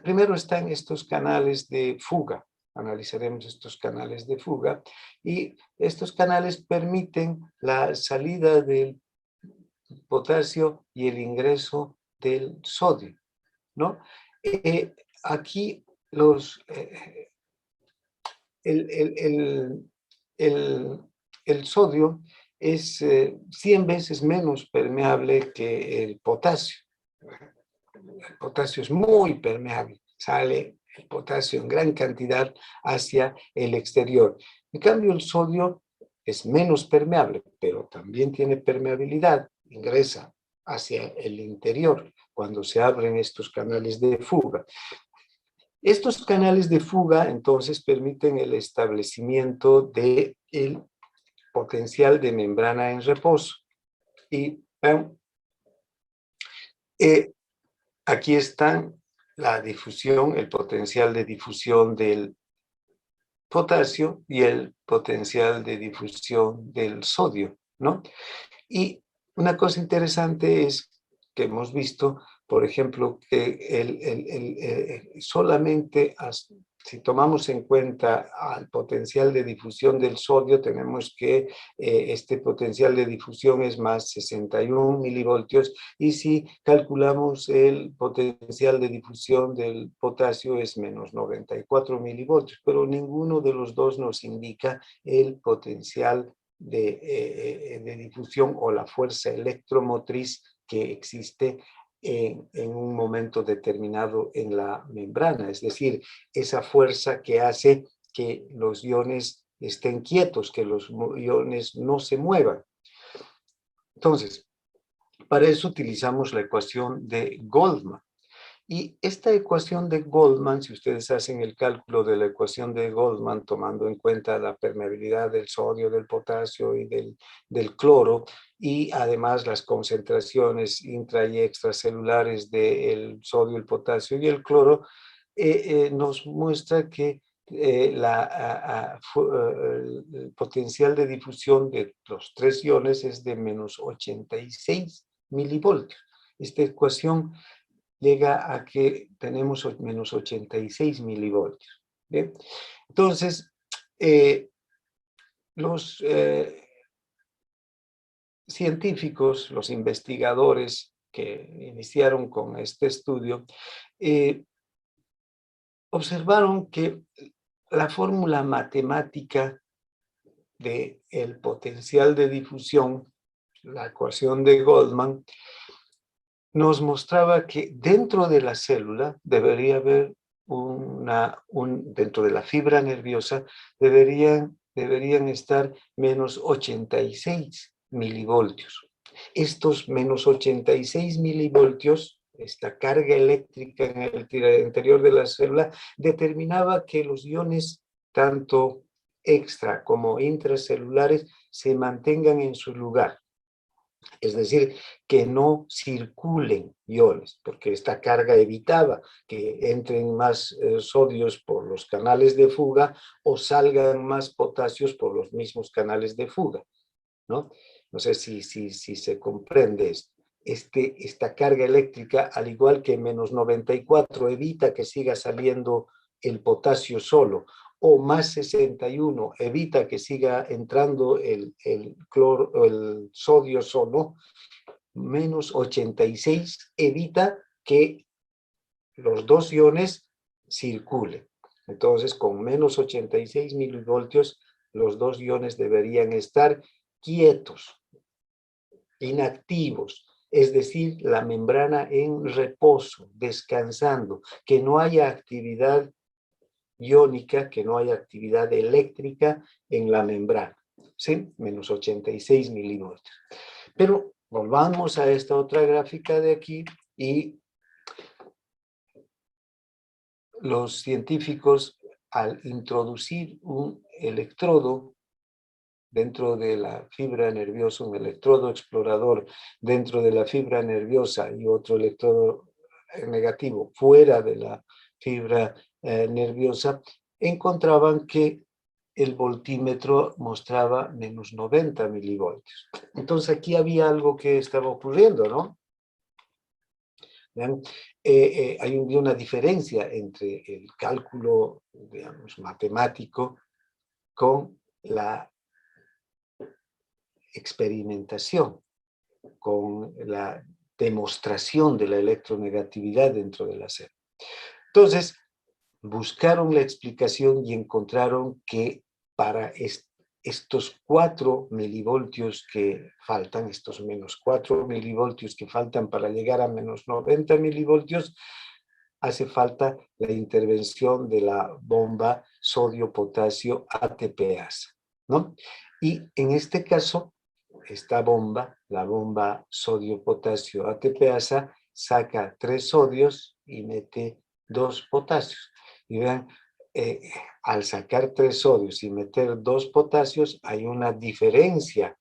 Primero están estos canales de fuga. Analizaremos estos canales de fuga y estos canales permiten la salida del potasio y el ingreso del sodio, ¿no? Aquí el sodio es 100 veces menos permeable que el potasio. El potasio es muy permeable, sale el potasio en gran cantidad hacia el exterior. En cambio, el sodio es menos permeable, pero también tiene permeabilidad, ingresa hacia el interior cuando se abren estos canales de fuga. Estos canales de fuga, entonces, permiten el establecimiento del potencial de membrana en reposo. Y aquí está la difusión, el potencial de difusión del potasio y el potencial de difusión del sodio, ¿no? Y una cosa interesante es que hemos visto, por ejemplo, que solamente si tomamos en cuenta al potencial de difusión del sodio, tenemos que este potencial de difusión es más 61 milivoltios, y si calculamos el potencial de difusión del potasio es menos 94 milivoltios, pero ninguno de los dos nos indica el potencial de difusión o la fuerza electromotriz que existe en un momento determinado en la membrana, es decir, esa fuerza que hace que los iones estén quietos, que los iones no se muevan. Entonces, para eso utilizamos la ecuación de Goldman. Y esta ecuación de Goldman, si ustedes hacen el cálculo de la ecuación de Goldman, tomando en cuenta la permeabilidad del sodio, del potasio y del cloro, y además las concentraciones intra y extracelulares del sodio, el potasio y el cloro, nos muestra que el potencial de difusión de los tres iones es de menos 86 milivoltios. Esta ecuación llega a que tenemos menos 86 milivoltios. ¿Bien? Entonces, los científicos, los investigadores que iniciaron con este estudio, observaron que la fórmula matemática del potencial de difusión, la ecuación de Goldman, nos mostraba que dentro de la célula debería haber dentro de la fibra nerviosa deberían estar menos 86 milivoltios. Estos menos 86 milivoltios, esta carga eléctrica en el interior de la célula, determinaba que los iones, tanto extra como intracelulares, se mantengan en su lugar. Es decir, que no circulen iones, porque esta carga evitaba que entren más sodios por los canales de fuga o salgan más potasios por los mismos canales de fuga, ¿no? No sé si se comprende esto. Esta carga eléctrica, al igual que menos 94, evita que siga saliendo el potasio solo, o más 61 evita que siga entrando el sodio solo, menos 86 evita que los dos iones circulen. Entonces, con menos 86 milivoltios, los dos iones deberían estar quietos, inactivos, es decir, la membrana en reposo, descansando, que no haya actividad iónica, que no haya actividad eléctrica en la membrana, ¿sí? Menos 86 milivoltios. Pero volvamos a esta otra gráfica de aquí y los científicos, al introducir un electrodo dentro de la fibra nerviosa, un electrodo explorador dentro de la fibra nerviosa y otro electrodo negativo fuera de la fibra nerviosa, encontraban que el voltímetro mostraba menos 90 milivoltios. Entonces aquí había algo que estaba ocurriendo, ¿no? ¿Vean? Hay una diferencia entre el cálculo, digamos, matemático con la experimentación, con la demostración de la electronegatividad dentro de la célula. Entonces, buscaron la explicación y encontraron que para estos 4 milivoltios que faltan, estos menos 4 milivoltios que faltan para llegar a menos 90 milivoltios, hace falta la intervención de la bomba sodio-potasio ATPasa, ¿no? Y en este caso, esta bomba, la bomba sodio-potasio ATPasa, saca 3 sodios y mete 2 potasios. Y vean, al sacar 3 sodios y meter 2 potasios, hay una diferencia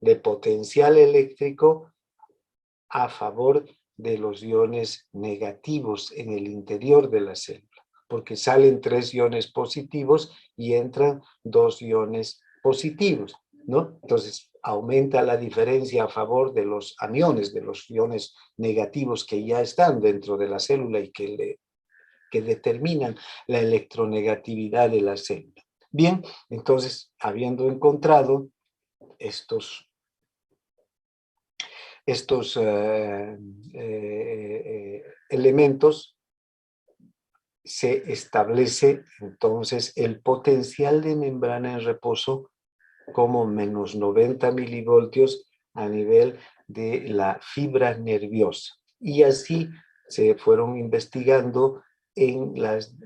de potencial eléctrico a favor de los iones negativos en el interior de la célula, porque salen 3 iones positivos y entran 2 iones positivos, ¿no? Entonces, aumenta la diferencia a favor de los aniones, de los iones negativos que ya están dentro de la célula y que determinan la electronegatividad de la célula. Bien, entonces, habiendo encontrado estos elementos, se establece entonces el potencial de membrana en reposo como menos 90 milivoltios a nivel de la fibra nerviosa. Y así se fueron investigando en las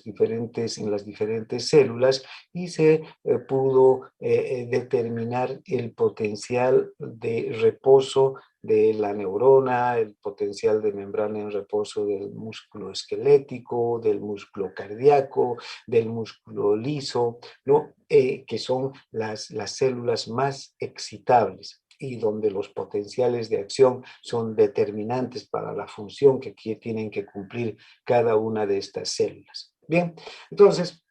diferentes células y se pudo determinar el potencial de reposo de la neurona, el potencial de membrana en reposo del músculo esquelético, del músculo cardíaco, del músculo liso, ¿no? Que son las células más excitables y donde los potenciales de acción son determinantes para la función que tienen que cumplir cada una de estas células. Bien, entonces,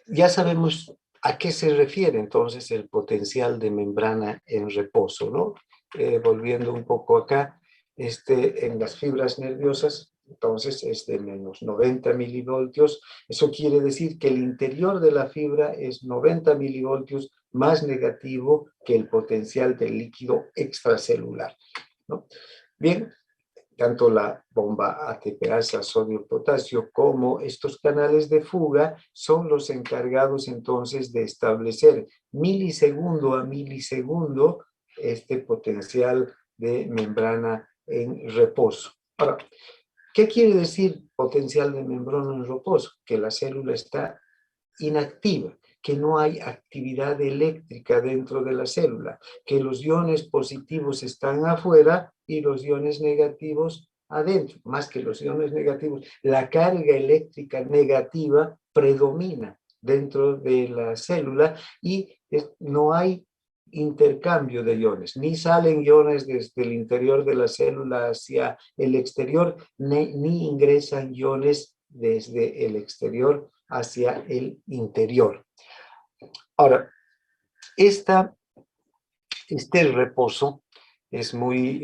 ya sabemos a qué se refiere entonces el potencial de membrana en reposo, ¿no? Volviendo un poco acá, en las fibras nerviosas, entonces es de menos 90 milivoltios. Eso quiere decir que el interior de la fibra es 90 milivoltios más negativo que el potencial del líquido extracelular, ¿no? Bien, tanto la bomba ATPasa sodio-potasio como estos canales de fuga son los encargados entonces de establecer milisegundo a milisegundo este potencial de membrana en reposo. Ahora, ¿qué quiere decir potencial de membrana en reposo? Que la célula está inactiva, que no hay actividad eléctrica dentro de la célula, que los iones positivos están afuera y los iones negativos adentro. Más que los iones negativos, la carga eléctrica negativa predomina dentro de la célula y no hay intercambio de iones, ni salen iones desde el interior de la célula hacia el exterior, ni ingresan iones desde el exterior hacia el interior. Ahora, este reposo es muy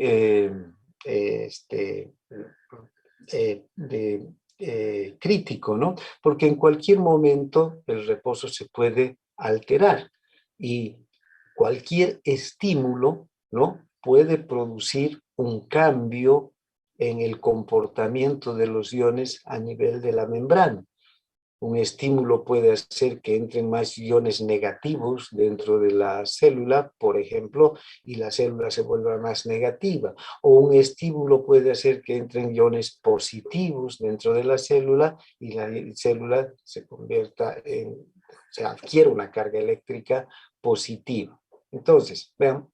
crítico, ¿no? Porque en cualquier momento el reposo se puede alterar y cualquier estímulo, ¿no?, puede producir un cambio en el comportamiento de los iones a nivel de la membrana. Un estímulo puede hacer que entren más iones negativos dentro de la célula, por ejemplo, y la célula se vuelva más negativa. O un estímulo puede hacer que entren iones positivos dentro de la célula y la célula se convierta adquiere una carga eléctrica positiva. Entonces, vean,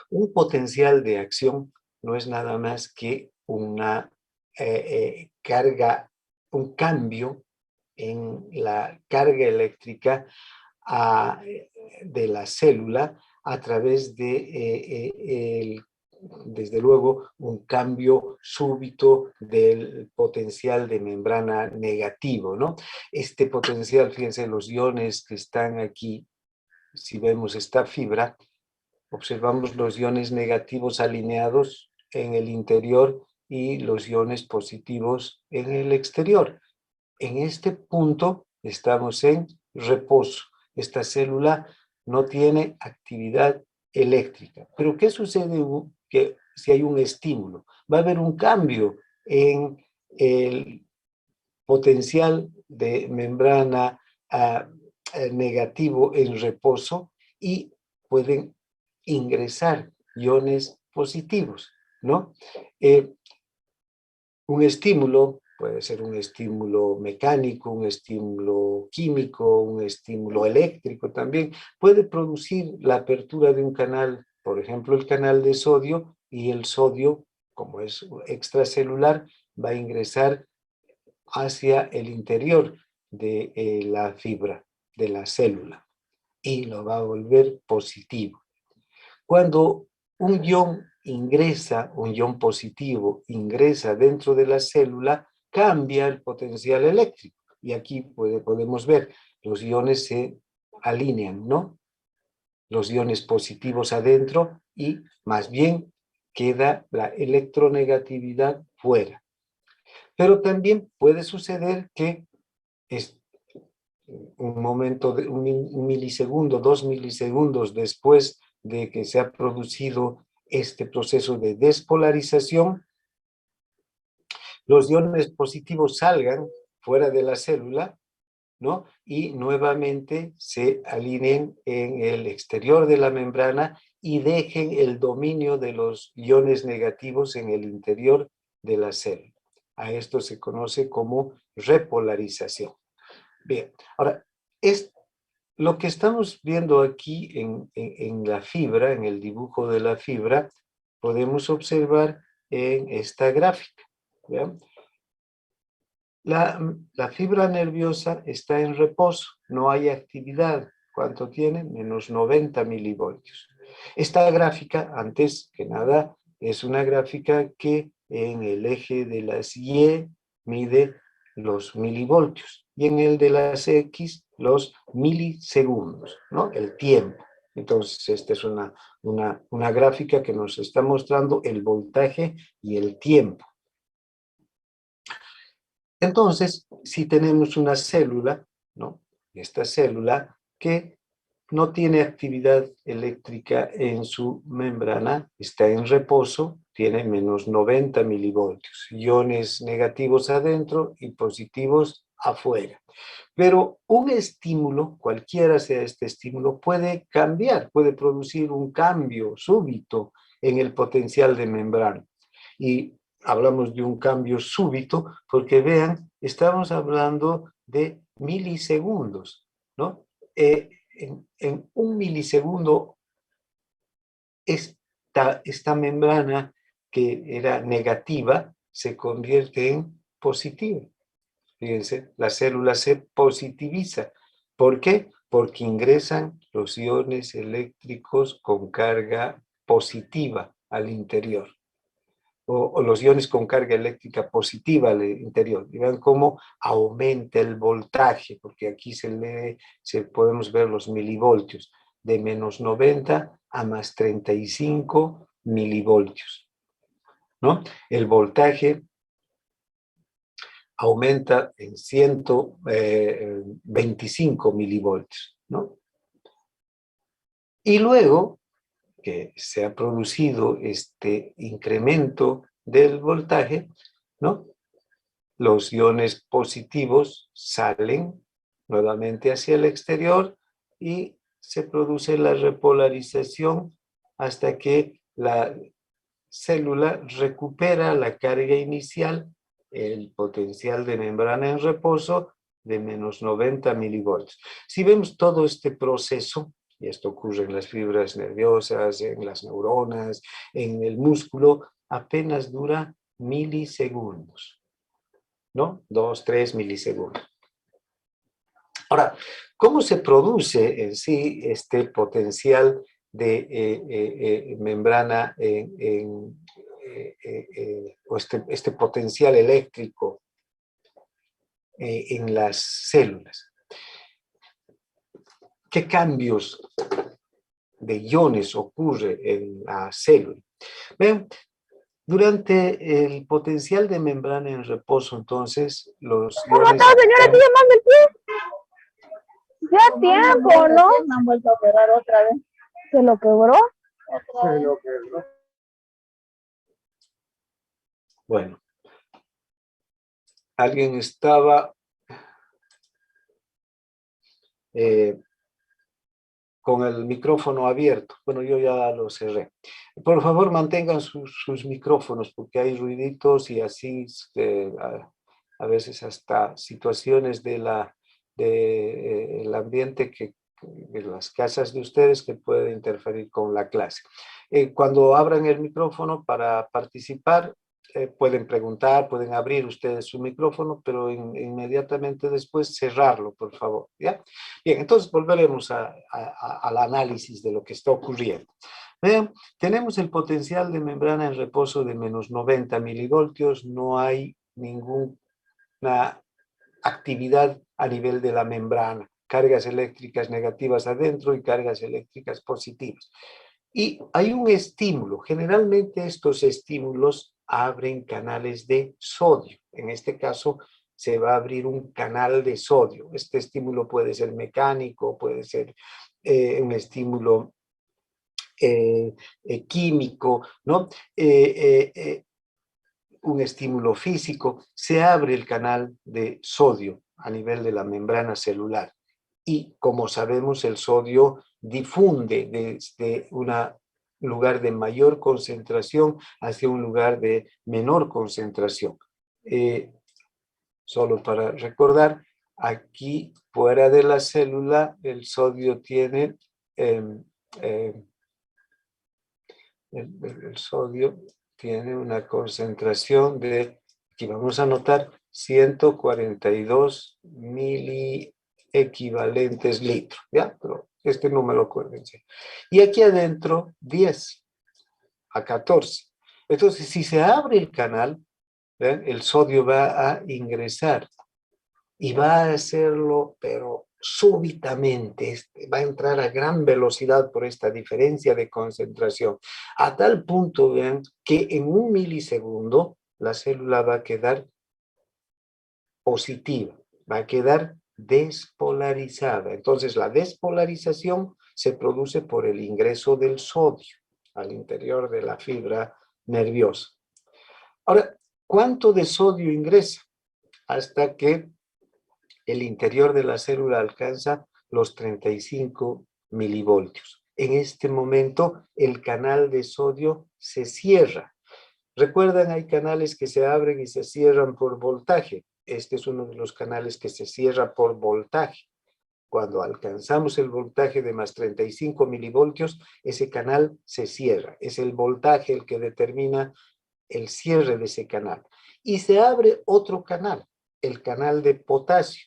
un potencial de acción no es nada más que una un cambio en la carga eléctrica de la célula a través de, desde luego, un cambio súbito del potencial de membrana negativo, ¿no? Este potencial, fíjense, los iones que están aquí, si vemos esta fibra, observamos los iones negativos alineados en el interior y los iones positivos en el exterior. En este punto estamos en reposo. Esta célula no tiene actividad eléctrica. Pero ¿qué sucede si hay un estímulo? Va a haber un cambio en el potencial de membrana negativo en reposo y pueden ingresar iones positivos, ¿no? Un estímulo puede ser un estímulo mecánico, un estímulo químico, un estímulo eléctrico también. Puede producir la apertura de un canal, por ejemplo, el canal de sodio, y el sodio, como es extracelular, va a ingresar hacia el interior de la fibra, de la célula, y lo va a volver positivo. Cuando un ion un ion positivo ingresa dentro de la célula, cambia el potencial eléctrico. Y aquí podemos ver, los iones se alinean, ¿no? Los iones positivos adentro y más bien queda la electronegatividad fuera. Pero también puede suceder que un momento, un milisegundo, 2 milisegundos después de que se ha producido este proceso de despolarización, los iones positivos salgan fuera de la célula, ¿no? Y nuevamente se alineen en el exterior de la membrana y dejen el dominio de los iones negativos en el interior de la célula. A esto se conoce como repolarización. Bien, ahora, lo que estamos viendo aquí en la fibra, en el dibujo de la fibra, podemos observar en esta gráfica. ¿Vean? La fibra nerviosa está en reposo, no hay actividad. ¿Cuánto tiene? Menos 90 milivoltios. Esta gráfica, antes que nada, es una gráfica que en el eje de las Y mide los milivoltios y en el de las X los milisegundos, ¿no? El tiempo. Entonces, esta es una gráfica que nos está mostrando el voltaje y el tiempo. Entonces, si tenemos una célula, ¿no? Esta célula que no tiene actividad eléctrica en su membrana, está en reposo, tiene menos 90 milivoltios, iones negativos adentro y positivos afuera. Pero un estímulo, cualquiera sea este estímulo, puede cambiar, puede producir un cambio súbito en el potencial de membrana. Y hablamos de un cambio súbito porque vean, estamos hablando de milisegundos, ¿no? En un milisegundo esta membrana que era negativa se convierte en positiva. Fíjense, la célula se positiviza. ¿Por qué? porque ingresan los iones eléctricos con carga positiva al interior, o los iones con carga eléctrica positiva al interior. Y vean cómo aumenta el voltaje, porque aquí podemos ver los milivoltios, de menos 90 a más 35 milivoltios, ¿no? El voltaje aumenta en 125 milivoltios, ¿no? Y luego que se ha producido este incremento del voltaje, ¿no? Los iones positivos salen nuevamente hacia el exterior y se produce la repolarización hasta que la célula recupera la carga inicial, el potencial de membrana en reposo de menos 90 milivoltios. Si vemos todo este proceso, y esto ocurre en las fibras nerviosas, en las neuronas, en el músculo, apenas dura milisegundos, ¿no? 2, 3 milisegundos. Ahora, ¿cómo se produce en sí este potencial de membrana o este potencial eléctrico en las células? ¿Qué cambios de iones ocurre en la célula? Ven, durante el potencial de membrana en reposo, entonces, los iones... ¿Cómo está, señora? ¿Estoy llamando el pie? Ya tiempo, ¿no? Me han vuelto a operar otra vez. ¿Se lo quebró? Se lo quebró. Bueno, alguien estaba con el micrófono abierto. Bueno, yo ya lo cerré. Por favor, mantengan sus micrófonos porque hay ruiditos y así a veces hasta situaciones del ambiente de las casas de ustedes que puede interferir con la clase. Cuando abran el micrófono para participar, pueden preguntar, pueden abrir ustedes su micrófono, pero inmediatamente después cerrarlo, por favor, ¿ya? Bien, entonces volveremos al análisis de lo que está ocurriendo. Vean, tenemos el potencial de membrana en reposo de menos 90 milivoltios, no hay ninguna actividad a nivel de la membrana, cargas eléctricas negativas adentro y cargas eléctricas positivas. Y hay un estímulo, generalmente estos estímulos abren canales de sodio. En este caso se va a abrir un canal de sodio. Este estímulo puede ser mecánico, puede ser un estímulo químico, ¿no? Un estímulo físico. Se abre el canal de sodio a nivel de la membrana celular. Y como sabemos, el sodio difunde desde un lugar de mayor concentración hacia un lugar de menor concentración. Solo para recordar, aquí fuera de la célula el sodio tiene el sodio tiene una concentración de, aquí vamos a anotar, 142 miliequivalentes litros, ¿ya? Pero este número, acuérdense. Y aquí adentro, 10 a 14. Entonces, si se abre el canal, ¿ven? El sodio va a ingresar y va a hacerlo, pero súbitamente, va a entrar a gran velocidad por esta diferencia de concentración, a tal punto, vean, que en un milisegundo la célula va a quedar positiva, va a quedar despolarizada. Entonces la despolarización se produce por el ingreso del sodio al interior de la fibra nerviosa. Ahora, ¿cuánto de sodio ingresa? Hasta que el interior de la célula alcanza los 35 milivoltios. En este momento, el canal de sodio se cierra. ¿Recuerdan? Hay canales que se abren y se cierran por voltaje. Este es uno de los canales que se cierra por voltaje. Cuando alcanzamos el voltaje de más 35 milivoltios, ese canal se cierra. Es el voltaje el que determina el cierre de ese canal. Y se abre otro canal, el canal de potasio.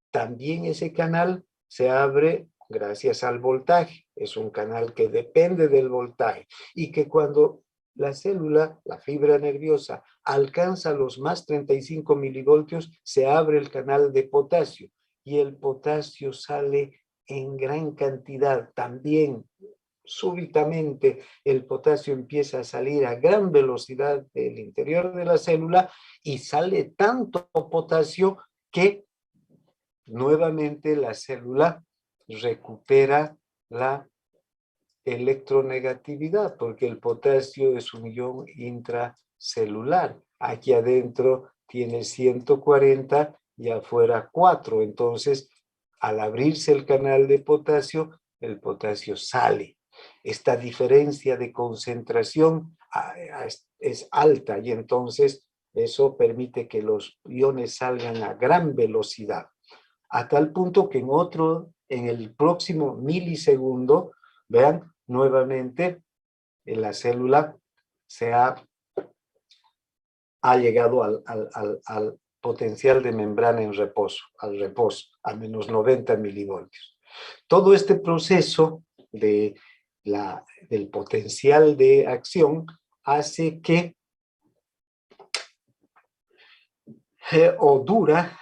También ese canal se abre gracias al voltaje. Es un canal que depende del voltaje y que cuando la célula, la fibra nerviosa, alcanza los más 35 milivoltios, se abre el canal de potasio y el potasio sale en gran cantidad. También súbitamente el potasio empieza a salir a gran velocidad del interior de la célula y sale tanto potasio que nuevamente la célula recupera la electronegatividad, porque el potasio es un ion intracelular. Aquí adentro tiene 140 y afuera 4. Entonces, al abrirse el canal de potasio, el potasio sale. Esta diferencia de concentración es alta y entonces eso permite que los iones salgan a gran velocidad. A tal punto que en el próximo milisegundo, vean, nuevamente en la célula ha llegado al potencial de membrana en reposo, a menos 90 milivoltios. Todo este proceso del potencial de acción hace que dura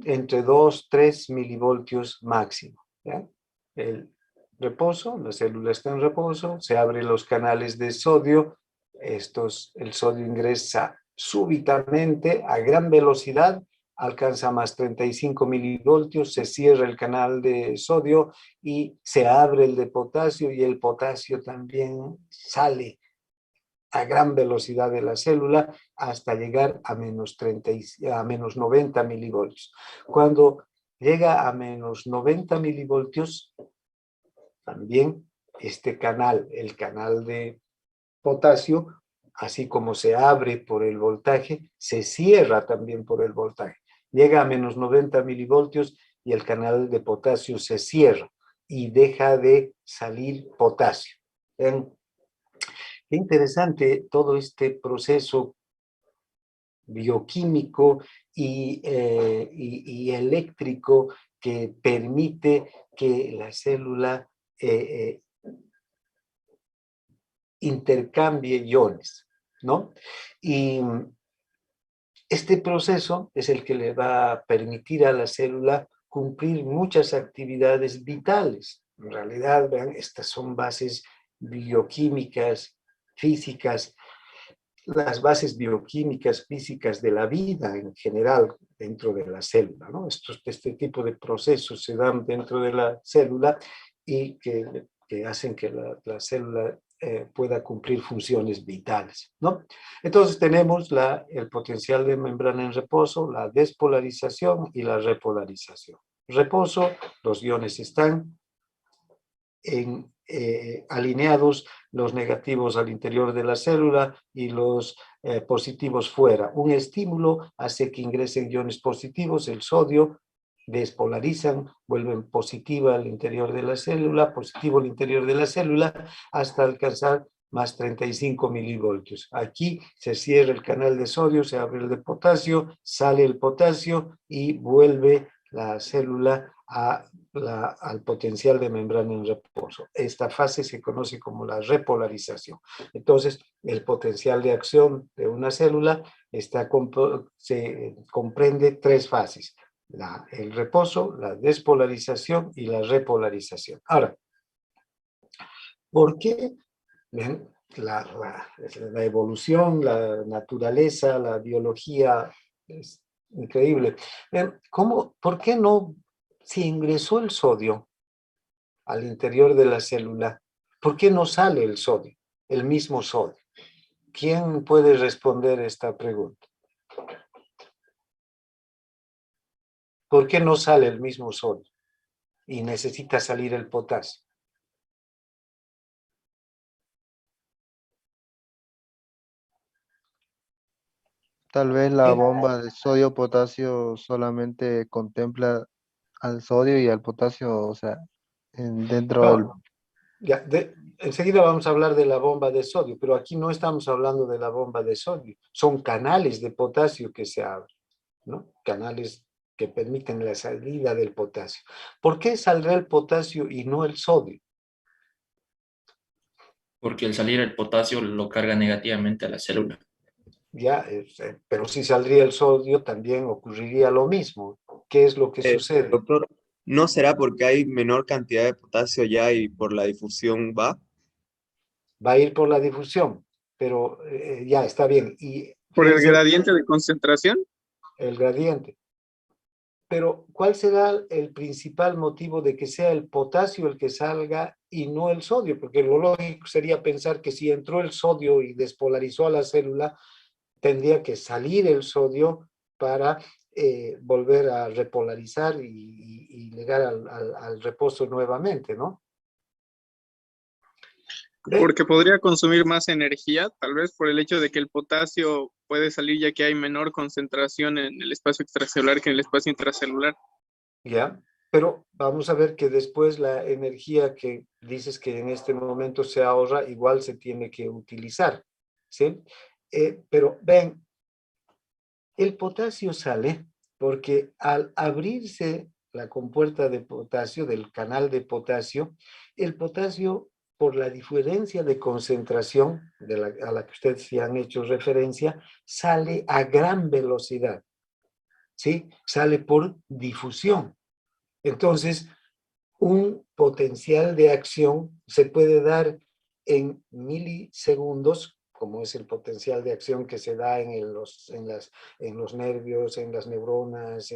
entre 2-3 milivoltios máximo. ¿Ya? El reposo, la célula está en reposo, se abren los canales de sodio, el sodio ingresa súbitamente a gran velocidad, alcanza más 35 milivoltios, se cierra el canal de sodio y se abre el de potasio y el potasio también sale a gran velocidad de la célula hasta llegar a menos 90 milivoltios. Cuando llega a menos 90 milivoltios, también este canal, el canal de potasio, así como se abre por el voltaje, se cierra también por el voltaje. Llega a menos 90 milivoltios y el canal de potasio se cierra y deja de salir potasio. Qué interesante todo este proceso bioquímico y eléctrico que permite que la célula intercambie iones, ¿no? Y este proceso es el que le va a permitir a la célula cumplir muchas actividades vitales. En realidad, vean, estas son bases bioquímicas, físicas, las bases bioquímicas, físicas de la vida en general dentro de la célula, ¿no? Este tipo de procesos se dan dentro de la célula y que hacen que la célula pueda cumplir funciones vitales, ¿no? Entonces tenemos el potencial de membrana en reposo, la despolarización y la repolarización. Reposo, los iones están alineados, los negativos al interior de la célula y los positivos fuera. Un estímulo hace que ingresen iones positivos, el sodio, despolarizan, vuelven positiva al interior de la célula, positivo al interior de la célula, hasta alcanzar más 35 milivoltios. Aquí se cierra el canal de sodio, se abre el de potasio, sale el potasio y vuelve la célula al potencial de membrana en reposo. Esta fase se conoce como la repolarización. Entonces, el potencial de acción de una célula se comprende 3 fases. El reposo, la despolarización y la repolarización. Ahora, ¿por qué? Bien, la evolución, la naturaleza, la biología es increíble. Bien, ¿por qué no? Si ingresó el sodio al interior de la célula, ¿por qué no sale el sodio, el mismo sodio? ¿Quién puede responder esta pregunta? ¿Por qué no sale el mismo sodio y necesita salir el potasio? Tal vez la bomba de sodio-potasio solamente contempla al sodio y al potasio, o sea, dentro del... No, ya, enseguida vamos a hablar de la bomba de sodio, pero aquí no estamos hablando de la bomba de sodio. Son canales de potasio que se abren, ¿no? Canales que permiten la salida del potasio. ¿Por qué saldrá el potasio y no el sodio? Porque al salir el potasio lo carga negativamente a la célula. Ya, pero si saldría el sodio también ocurriría lo mismo. ¿Qué es lo que sucede? Doctor, ¿no será porque hay menor cantidad de potasio ya y por la difusión va? Va a ir por la difusión, pero ya está bien. Y ¿Por el fíjense gradiente de concentración? el gradiente. Pero, ¿cuál será el principal motivo de que sea el potasio el que salga y no el sodio? Porque lo lógico sería pensar que si entró el sodio y despolarizó a la célula, tendría que salir el sodio para volver a repolarizar y llegar al reposo nuevamente, ¿no? Porque podría consumir más energía, tal vez por el hecho de que el potasio puede salir ya que hay menor concentración en el espacio extracelular que en el espacio intracelular. ¿Ya? Pero vamos a ver que después la energía que dices que en este momento se ahorra, igual se tiene que utilizar, ¿sí? Pero ven, el potasio sale porque al abrirse la compuerta de potasio, del canal de potasio, el potasio, por la diferencia de concentración a la que ustedes sí han hecho referencia, sale a gran velocidad, ¿sí? Sale por difusión. Entonces, un potencial de acción se puede dar en milisegundos, como es el potencial de acción que se da en los nervios, en las neuronas,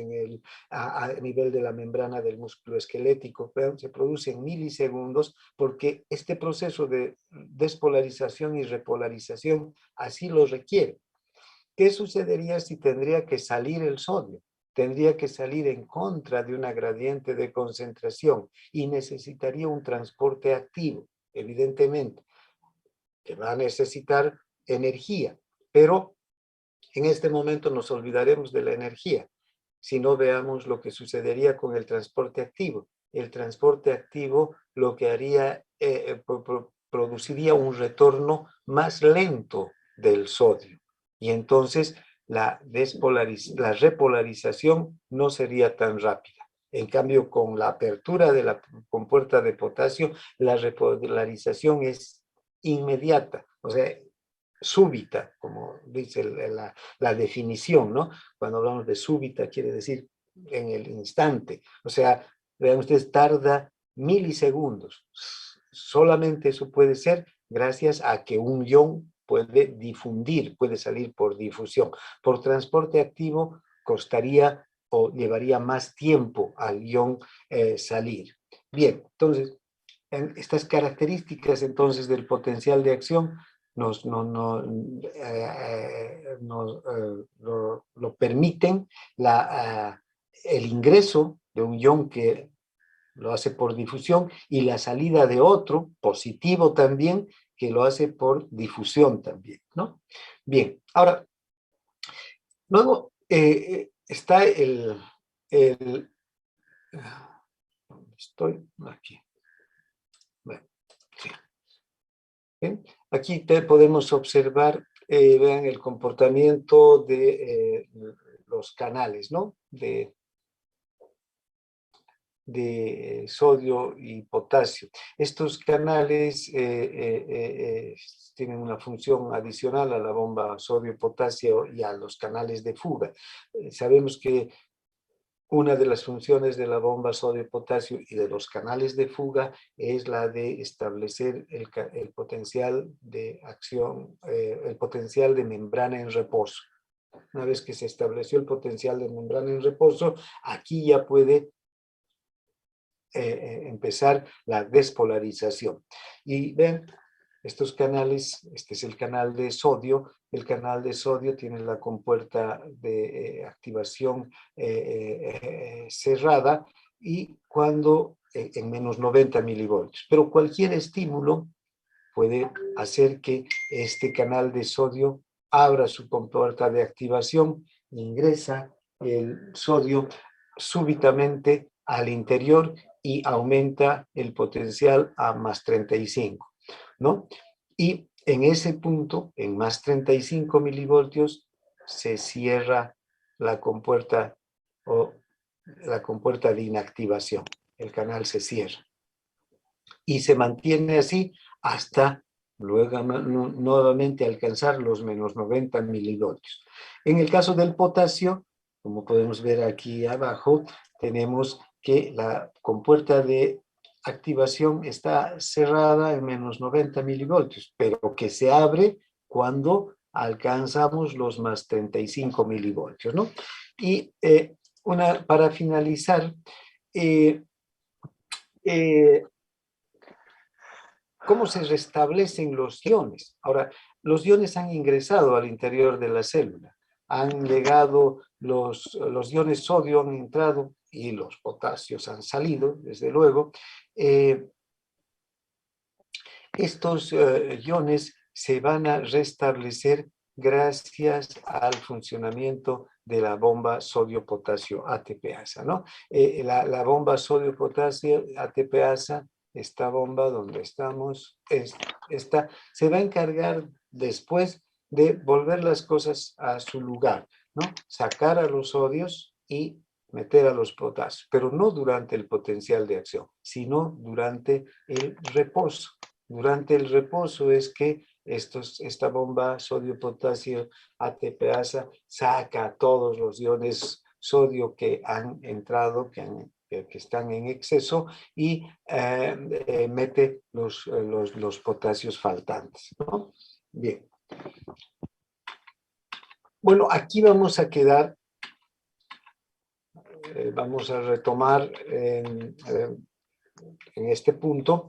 a nivel de la membrana del músculo esquelético, pero se produce en milisegundos porque este proceso de despolarización y repolarización así lo requiere. ¿Qué sucedería si tendría que salir el sodio? Tendría que salir en contra de una gradiente de concentración y necesitaría un transporte activo, evidentemente, que va a necesitar energía, pero en este momento nos olvidaremos de la energía, si no veamos lo que sucedería con el transporte activo. El transporte activo lo que haría, produciría un retorno más lento del sodio y entonces la repolarización no sería tan rápida. En cambio, con la apertura de la compuerta de potasio, la repolarización es inmediata, o sea, súbita, como dice la definición, ¿no? Cuando hablamos de súbita, quiere decir en el instante. O sea, vean ustedes, tarda milisegundos. Solamente eso puede ser gracias a que un ion puede difundir, puede salir por difusión. Por transporte activo costaría o llevaría más tiempo al ion salir. Bien, entonces, estas características entonces del potencial de acción lo permiten el ingreso de un ion que lo hace por difusión y la salida de otro, positivo también, que lo hace por difusión también, ¿no? Bien, ahora, luego está estoy aquí. Bueno, sí. Bien. Aquí podemos observar, vean el comportamiento de los canales, ¿no? De sodio y potasio. Estos canales tienen una función adicional a la bomba sodio-potasio y a los canales de fuga. Sabemos que una de las funciones de la bomba sodio-potasio y de los canales de fuga es la de establecer el potencial de acción, el potencial de membrana en reposo. Una vez que se estableció el potencial de membrana en reposo, aquí ya puede empezar la despolarización. Y ven, estos canales, este es el canal de sodio. El canal de sodio tiene la compuerta de activación cerrada y cuando en menos 90 milivoltios. Pero cualquier estímulo puede hacer que este canal de sodio abra su compuerta de activación, ingresa el sodio súbitamente al interior y aumenta el potencial a más 35, ¿no? Y en ese punto, en más 35 milivoltios, se cierra la compuerta o la compuerta de inactivación. El canal se cierra. Y se mantiene así hasta luego nuevamente alcanzar los menos 90 milivoltios. En el caso del potasio, como podemos ver aquí abajo, tenemos que la compuerta de activación está cerrada en menos 90 milivoltios, pero que se abre cuando alcanzamos los más 35 milivoltios, ¿no? Y para finalizar, ¿cómo se restablecen los iones? Ahora, los iones han ingresado al interior de la célula, han llegado, los iones sodio han entrado y los potasios han salido, desde luego. Estos iones se van a restablecer gracias al funcionamiento de la bomba sodio-potasio ATPasa, ¿no? La bomba sodio-potasio ATPasa, esta bomba donde estamos, se va a encargar después de volver las cosas a su lugar, ¿no? Sacar a los sodios y meter a los potasios, pero no durante el potencial de acción, sino durante el reposo. Durante el reposo es que esta bomba sodio-potasio ATPasa saca todos los iones sodio que han entrado, que están en exceso, y mete los potasios faltantes, ¿no? Bien. Bueno, aquí vamos a quedar, vamos a retomar en este punto.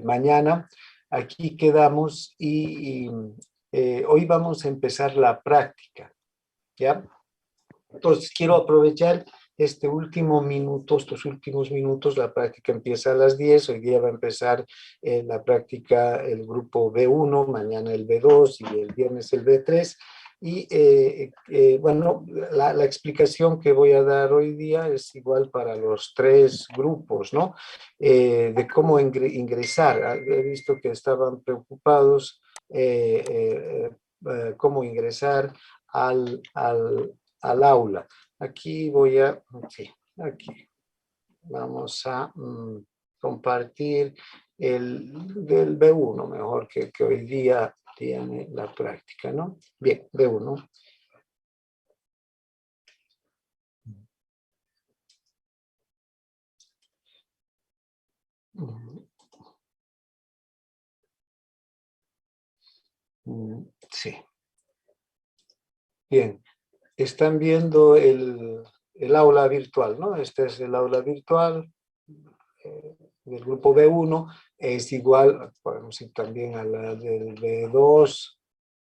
Mañana aquí quedamos y hoy vamos a empezar la práctica, ¿ya? Entonces quiero aprovechar estos últimos minutos. La práctica empieza a las 10, hoy día va a empezar la práctica el grupo B1, mañana el B2 y el viernes el B3. Y bueno, la explicación que voy a dar hoy día es igual para los 3 grupos, ¿no? De cómo ingresar. He visto que estaban preocupados cómo ingresar al aula. Aquí aquí vamos a compartir del B1, mejor que hoy día tiene la práctica, ¿no? Bien, B1. Sí. Bien. Están viendo el aula virtual, ¿no? Este es el aula virtual del grupo B1. Es igual, podemos ir también a la del B2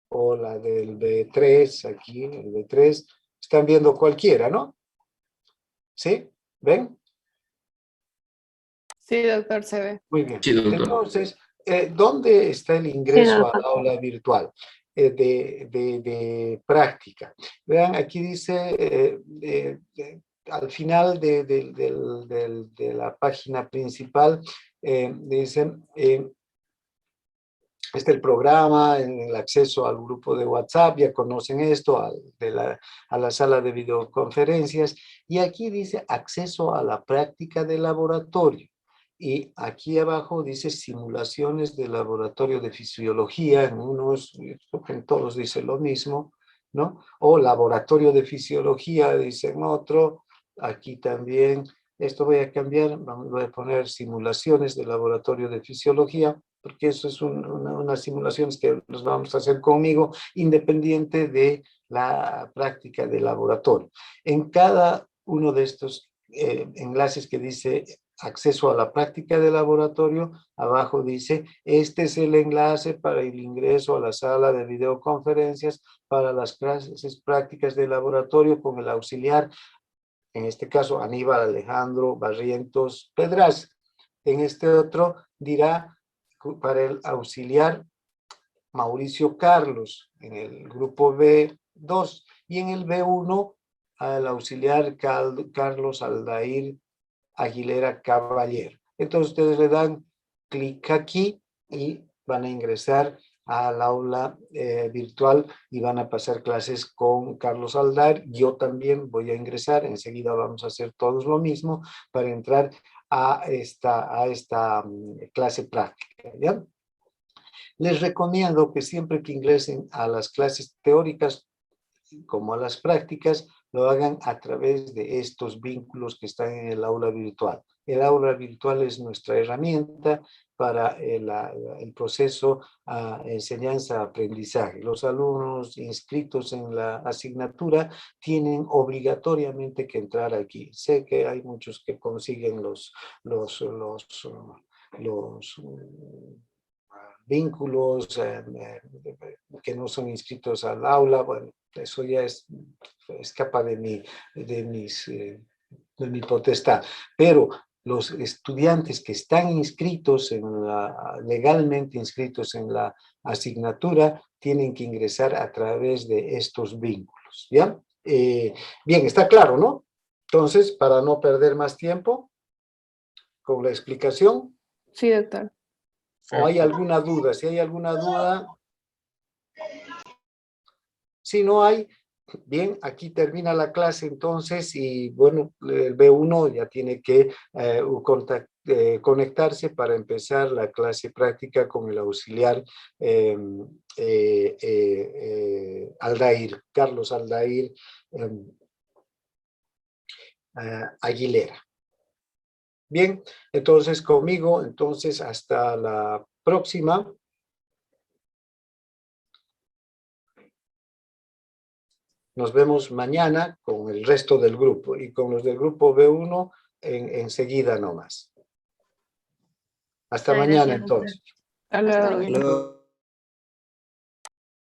o la del B3, aquí, el B3. Están viendo cualquiera, ¿no? ¿Sí? ¿Ven? Sí, doctor, se ve. Muy bien. Sí, doctor. Entonces, ¿dónde está el ingreso al aula virtual de práctica? Vean, aquí dice, al final de la página principal, dicen, este es el programa, el acceso al grupo de WhatsApp, ya conocen esto, a la sala de videoconferencias, y aquí dice acceso a la práctica de laboratorio. Y aquí abajo dice simulaciones de laboratorio de fisiología, en todos dice lo mismo, ¿no? O laboratorio de fisiología, dicen otro, aquí también. Esto voy a cambiar, voy a poner simulaciones de laboratorio de fisiología, porque eso es unas simulaciones que los vamos a hacer conmigo, independiente de la práctica de laboratorio. En cada uno de estos enlaces que dice acceso a la práctica de laboratorio, abajo dice, este es el enlace para el ingreso a la sala de videoconferencias para las clases prácticas de laboratorio con el auxiliar, en este caso Aníbal Alejandro Barrientos Pedraza. En este otro dirá para el auxiliar Mauricio Carlos, en el grupo B2, y en el B1 al auxiliar Carlos Aldair Aguilera Caballero. Entonces ustedes le dan clic aquí y van a ingresar al aula virtual y van a pasar clases con Carlos Aldar. Yo también voy a ingresar, enseguida vamos a hacer todos lo mismo para entrar a esta clase práctica, ¿ya? Les recomiendo que siempre que ingresen a las clases teóricas como a las prácticas, lo hagan a través de estos vínculos que están en el aula virtual. El aula virtual es nuestra herramienta para el proceso enseñanza-aprendizaje. Los alumnos inscritos en la asignatura tienen obligatoriamente que entrar aquí. Sé que hay muchos que consiguen los vínculos que no son inscritos al aula. Bueno, eso ya escapa de mi potestad. Pero los estudiantes que están inscritos legalmente inscritos en la asignatura tienen que ingresar a través de estos vínculos, ¿ya? Bien, está claro, ¿no? Entonces, para no perder más tiempo con la explicación. Sí, doctor. ¿O hay alguna duda? Si hay alguna duda, si no hay, bien, aquí termina la clase entonces y bueno, el B1 ya tiene que conectarse para empezar la clase práctica con el auxiliar Aldair, Carlos Aldair Aguilera. Bien, entonces conmigo, entonces hasta la próxima. Nos vemos mañana con el resto del grupo y con los del grupo B1 enseguida nomás. Hasta mañana entonces. Hasta luego. Hasta luego.